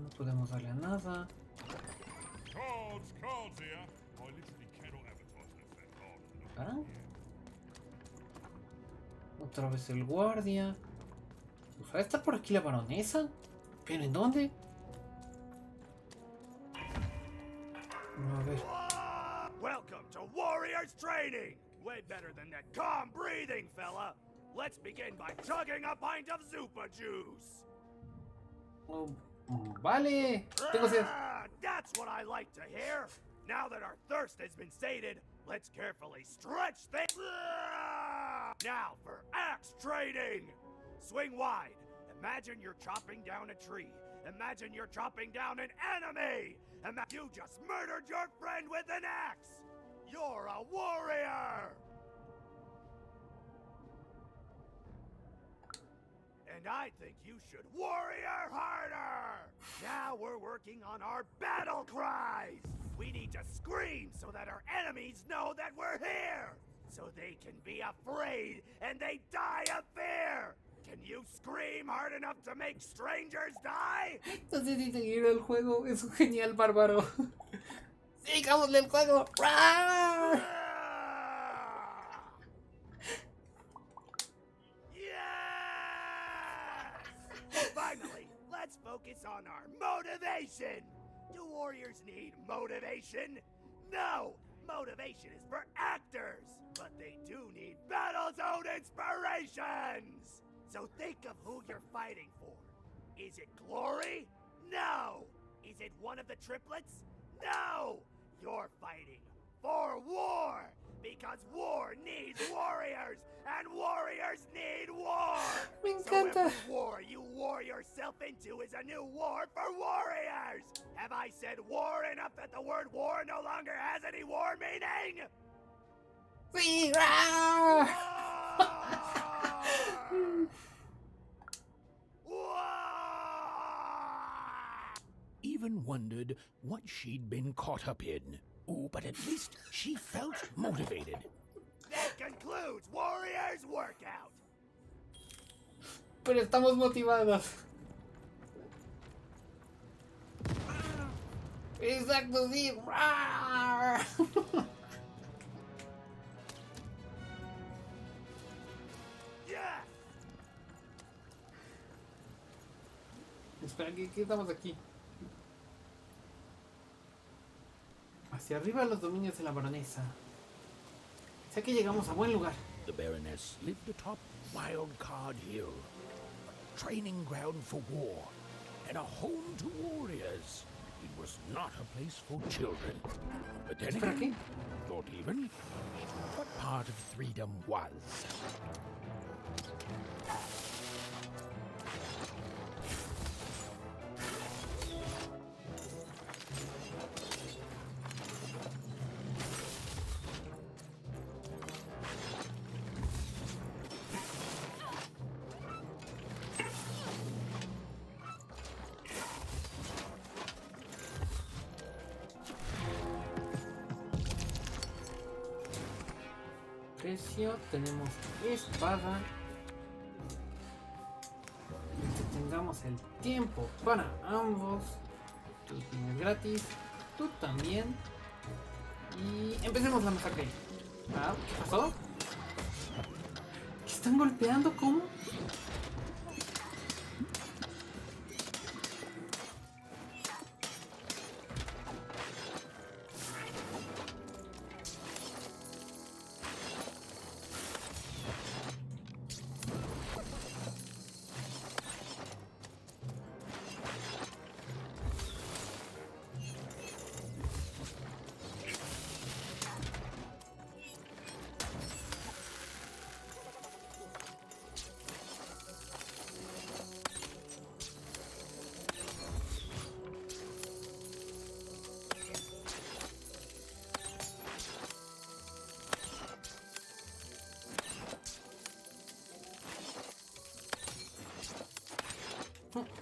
S14: No podemos darle a nada. ¿Ah? Otra vez el guardia. O sea, está por aquí la baronesa. ¿Pero en dónde? A ver.
S15: Welcome to Warriors Training! Way better than that calm breathing, fella! Let's begin by chugging a pint of Zupa juice!
S14: Oh, vale. Tengo sed.
S15: That's what I like to hear! Now that our thirst has been sated, let's carefully stretch things. Now for axe training! Swing wide. Imagine you're chopping down a tree. Imagine you're chopping down an enemy! You just murdered your friend with an axe! You're a warrior! And I think you should warrior harder! Now we're working on our battle cries! We need to scream so that our enemies know that we're here! So they can be afraid and they die of fear! Can you scream hard enough to make strangers die?
S14: No sé si seguir el juego. Es un genial bárbaro. ¡Sigámosle el juego!
S15: Finally, let's focus on our motivation! Do warriors need motivation? No! Motivation is for actors! But they do need battle zone inspirations! So think of who you're fighting for. Is it glory? No! Is it one of the triplets? No! You're fighting for war! Because war needs warriors! And warriors need war!
S14: Me
S15: So
S14: encanta.
S15: every war you war yourself into is a new war for warriors! Have I said war enough that the word war no longer has any war meaning?
S14: Sí.
S3: Even wondered what she'd been caught up in. Ooh, but at least she felt motivated.
S15: That concludes Warriors Workout!
S14: Pero estamos motivados. Exacto, sí. Espera, ¿qué estamos aquí? Hacia arriba los dominios de la baronesa. Sé que llegamos a buen lugar.
S3: The Baroness lived atop Wildcard Hill, a training ground for war, and a home to warriors. It was not a place for children. But then again, not even. What part of freedom was?
S14: Tenemos espada. Tengamos el tiempo para ambos. Tú tienes gratis. Tú también. Y empecemos la masacre. Ah, ¿qué pasó? ¿Qué están golpeando? ¿Cómo?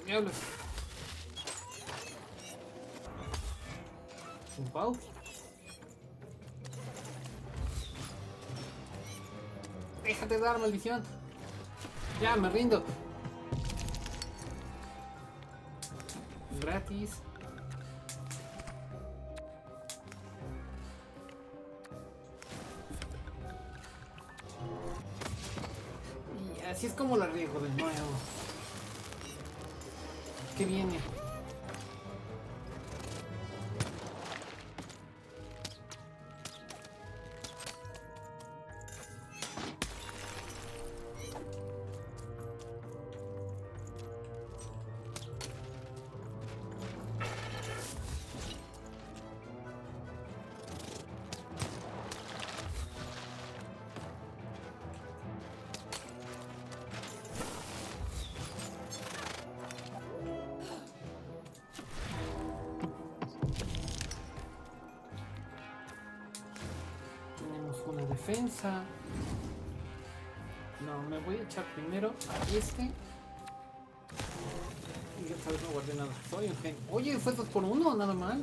S14: Diablos. Wow. Déjate dar, maldición. Ya, me rindo. Gratis. Y así es como la riego de nuevo. ¿Qué viene? Una defensa. No, me voy a echar primero a este. Y esta vez no guardé nada. Soy un genio. Oye, fue 2 por 1, nada mal.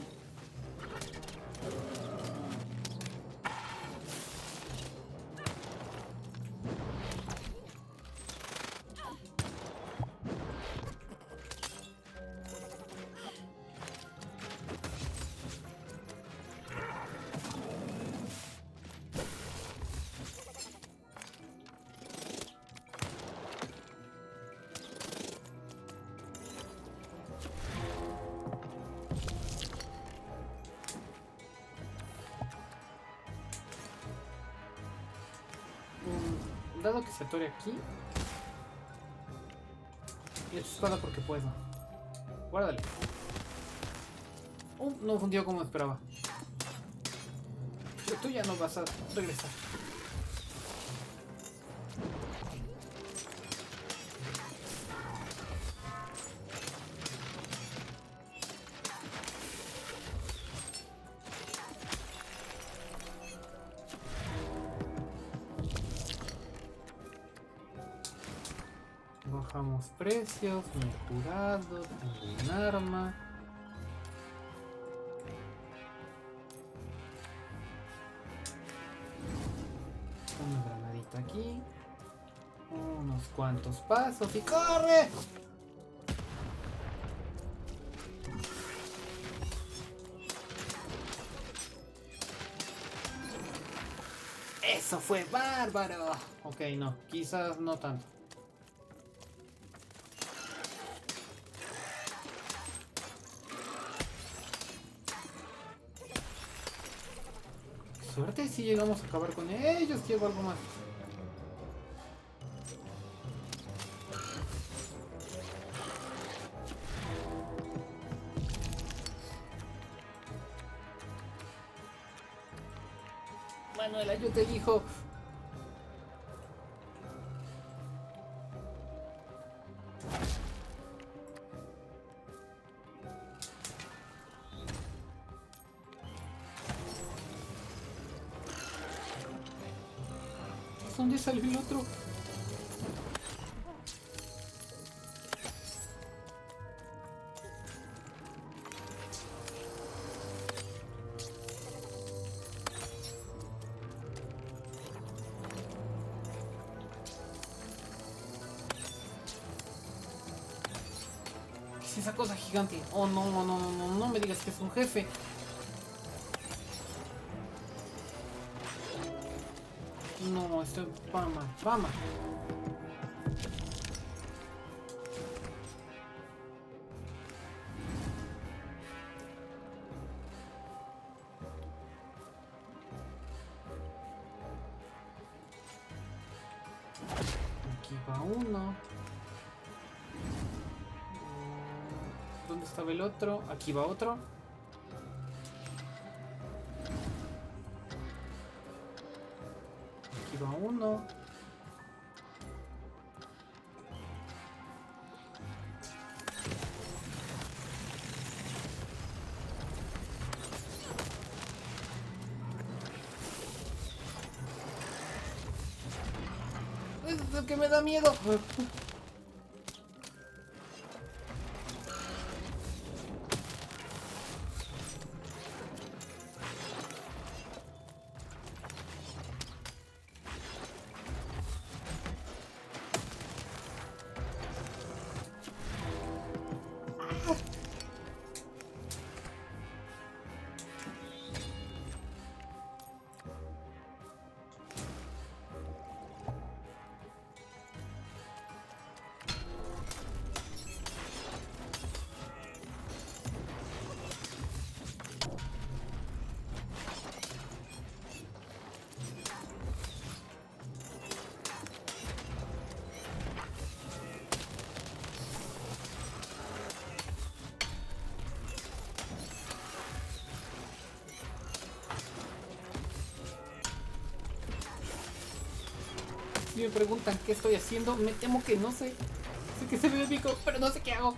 S14: Dado que se atore aquí. Y esta espada porque puedo. Guárdale. No fundió como esperaba. Pero tú ya no vas a regresar. Bajamos precios, mejorado, tengo un arma. Una granadita aquí. Unos cuantos pasos y ¡corre! ¡Eso fue bárbaro! Ok, no, quizás no tanto. Suerte si llegamos a acabar con ellos, llevo algo más. Manuela, yo te dijo. ¿Dónde salió el otro? ¿Qué es esa cosa gigante? Oh, no me digas que es un jefe. No, esto va mal, va mal. Aquí va uno. ¿Dónde estaba el otro? Aquí va otro. Aquí va uno. Es lo que me da miedo. Si me preguntan qué estoy haciendo, me temo que no sé. Sé que se me pico, pero no sé qué hago.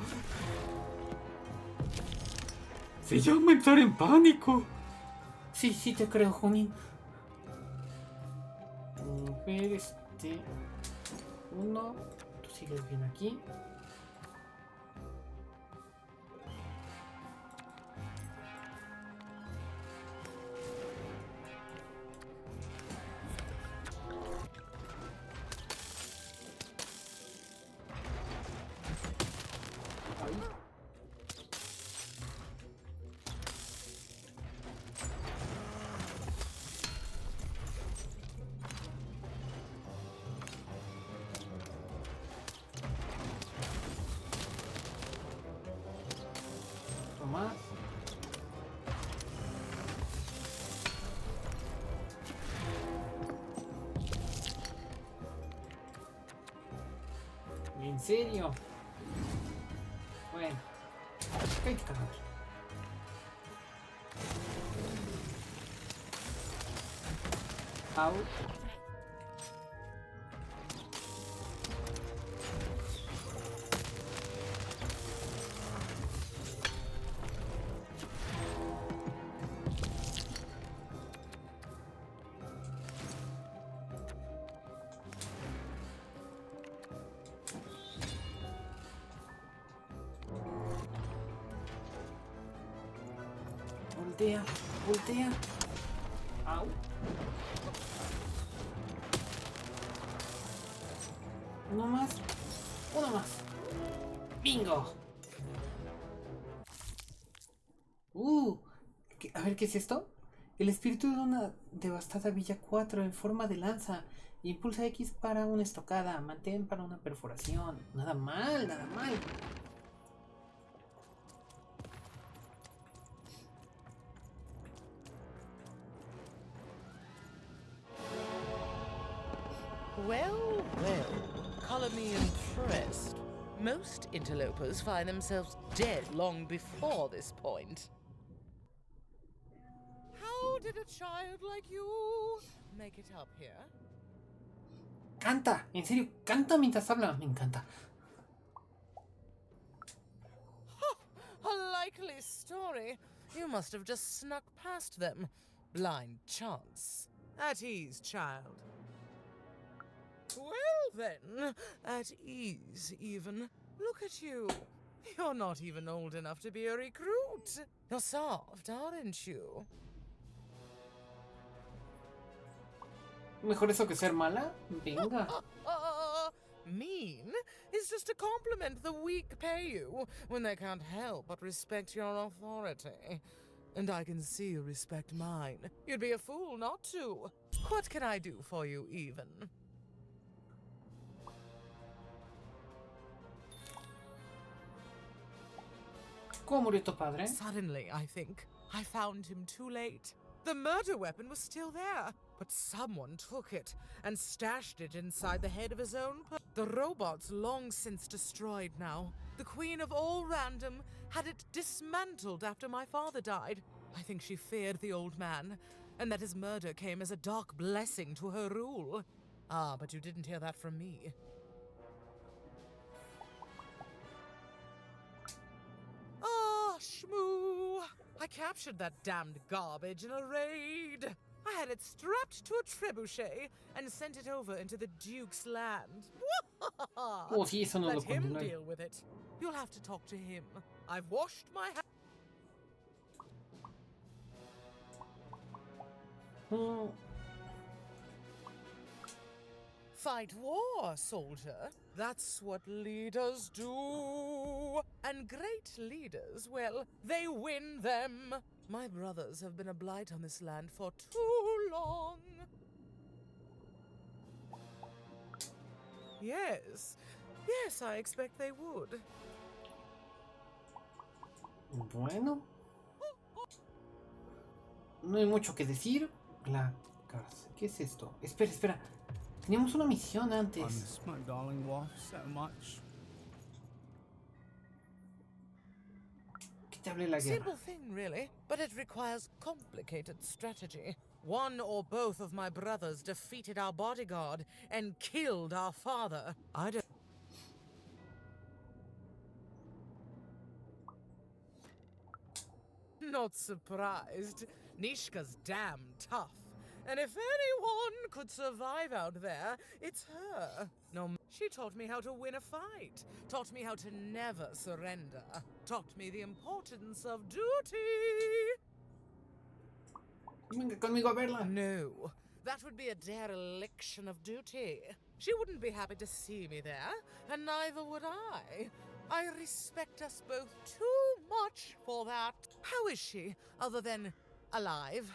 S1: Se llama entrar en pánico.
S14: Sí te creo, Junín. A ver, uno. Tú sigues bien aquí. Más. ¿En serio? Bueno, cállate, cabrón. Au. Voltea, voltea. Au. Uno más. Uno más. ¡Bingo! A ver, ¿qué es esto? El espíritu de una devastada Villa 4 en forma de lanza. Impulsa X para una estocada. Mantén para una perforación. Nada mal, nada mal.
S16: Well, well, color me impressed. Most interlopers find themselves dead long before this point. How did a child like you make it up here?
S14: Canta, en serio, canta mientras habla. Me encanta.
S16: A likely story. You must have just snuck past them. Blind chance. At ease, child. Well then, at ease even. Look at you. You're not even old enough to be a recruit. You're soft, aren't you?
S14: Mejor eso que ser mala. Venga.
S16: Mean is just a compliment the weak pay you when they can't help but respect your authority. And I can see you respect mine. You'd be a fool not to. What can I do for you, even?
S14: ¿Cómo murió tu padre?
S16: Suddenly, I think. I found him too late. The murder weapon was still there, but someone took it and stashed it inside the head of his own The robot's long since destroyed now. The queen of all random had it dismantled after my father died. I think she feared the old man, and that his murder came as a dark blessing to her rule. Ah, but you didn't hear that from me. Ah, shmoo! I captured that damned garbage in a raid. I had it strapped to a trebuchet and sent it over into the Duke's land.
S14: Oh, sí, eso no
S16: Let
S14: lo
S16: him
S14: condené.
S16: deal with it. You'll have to talk to him. I've washed my hands. Fight war, soldier. That's what leaders do. And great leaders, well, they win them. My brothers have been a blight on this land for too long. Yes. Yes, I expect they would.
S14: Bueno. No hay mucho que decir. La cárcel. ¿Qué es esto? Espera, espera. Teníamos una misión
S8: I
S14: antes.
S8: miss my darling wife so much.
S14: Que te hable la guerra.
S16: Simple thing, really, but it requires complicated strategy. One or both of my brothers defeated our bodyguard and killed our father. I don't... Not surprised. Nishka's damn tough. And if anyone could survive out there, it's her. No, she taught me how to win a fight. Taught me how to never surrender. Taught me the importance of duty.
S14: Venga conmigo a verla.
S16: No, that would be a dereliction of duty. She wouldn't be happy to see me there, and neither would I. I respect us both too much for that. How is she, other than alive?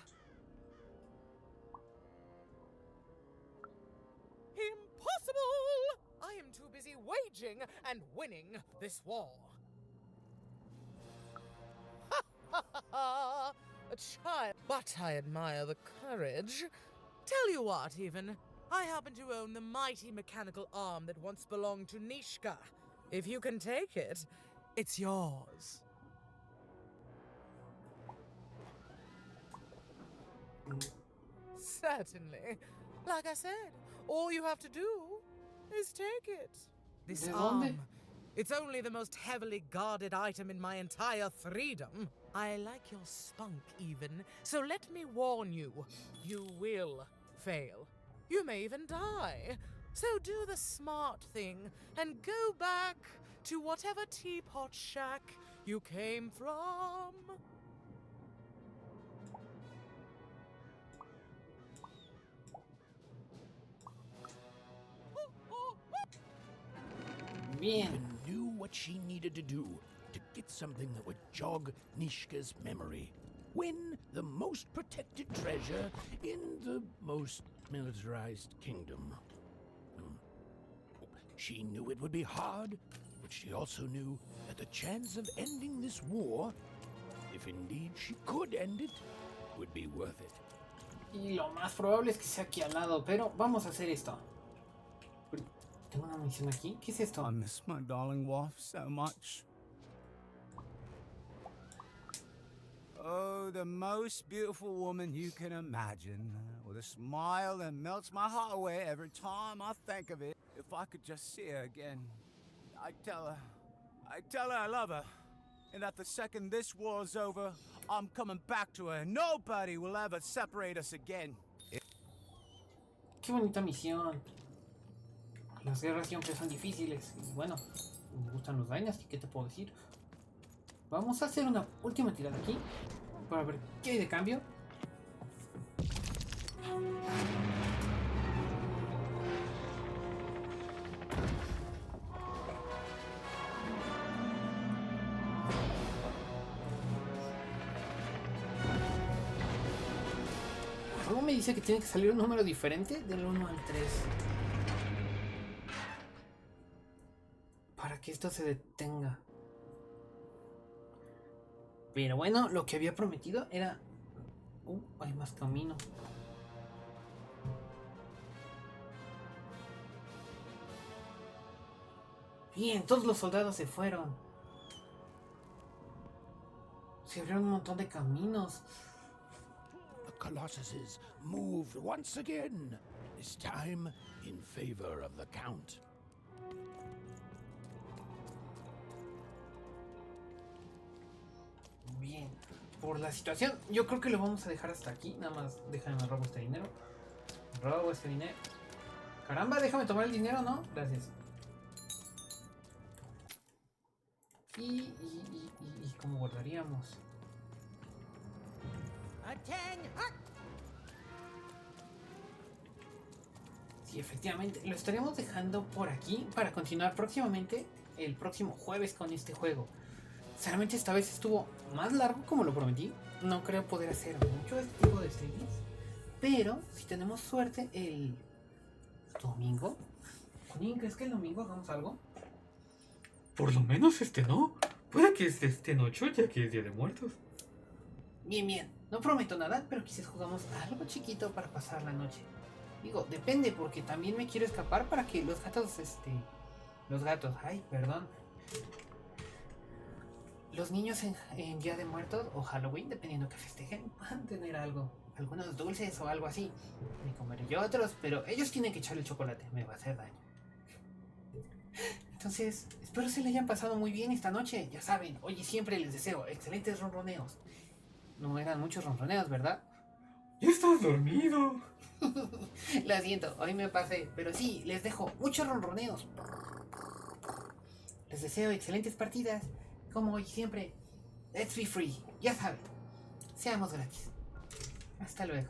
S16: Impossible! I am too busy waging and winning this war. Ha ha ha! A child, but I admire the courage. Tell you what, even, I happen to own the mighty mechanical arm that once belonged to Nishka. If you can take it, it's yours. Certainly. Like I said, all you have to do is take it. This
S14: ¿De
S16: arm,
S14: dónde?
S16: it's only the most heavily guarded item in my entire freedom. I like your spunk, even, so let me warn you, you will fail. You may even die. So do the smart thing and go back to whatever teapot shack you came from.
S14: Bien.
S3: and knew what she needed to do to get something that would jog Nishka's memory. Win the most protected treasure in the most militarized kingdom. She knew it would be hard, but she also knew that the chance of ending this war, if indeed she could end it, would be worth it.
S14: Y lo más probable es que sea aquí al lado, pero vamos a hacer esto. Tengo una misión aquí. ¿Qué es esto?
S8: I miss my darling wife so much. Oh, the most beautiful woman you can imagine, with a smile that melts my heart away every time I think of it. If I could just see her again, I'd tell her I love her, and that the second this war's over, I'm coming back to her. Nobody will ever separate us again.
S14: Qué bonita misión. Las guerras siempre son difíciles. Y bueno, me gustan los Dynasty, ¿qué te puedo decir? Vamos a hacer una última tirada aquí para ver qué hay de cambio. Algo me dice que tiene que salir un número diferente del 1 al 3 para que esto se detenga. Pero bueno, lo que había prometido era... hay más camino. Bien, todos los soldados se fueron. Se abrieron un montón de caminos.
S3: The Colossuses moved once again, this time in favor of the Count.
S14: Bien, por la situación, yo creo que lo vamos a dejar hasta aquí. Nada más déjame robo este dinero. Robo este dinero. Caramba, déjame tomar el dinero, ¿no? Gracias. ¿Y cómo guardaríamos? Sí, efectivamente, lo estaremos dejando por aquí para continuar próximamente, el próximo jueves con este juego. Sinceramente esta vez estuvo más largo como lo prometí. No creo poder hacer mucho este tipo de streamings, pero si tenemos suerte el domingo. ¿Crees que el domingo hagamos algo?
S1: Por lo menos no. Puede que esté en 8, ya que es Día de Muertos.
S14: Bien. No prometo nada, pero quizás jugamos algo chiquito para pasar la noche. Digo, depende, porque también me quiero escapar para que los gatos, los niños en Día de Muertos o Halloween, dependiendo que festejen, van a tener algo, algunos dulces o algo así. Me comeré yo otros, pero ellos tienen que echarle chocolate, me va a hacer daño. Entonces, espero se le hayan pasado muy bien esta noche. Ya saben, hoy y siempre les deseo excelentes ronroneos. No eran muchos ronroneos, ¿verdad?
S1: ¡Ya estás dormido!
S14: Lo siento, hoy me pasé, pero sí, les dejo muchos ronroneos. Les deseo excelentes partidas. Como hoy siempre, let's be free, ya saben, seamos gratis. Hasta luego.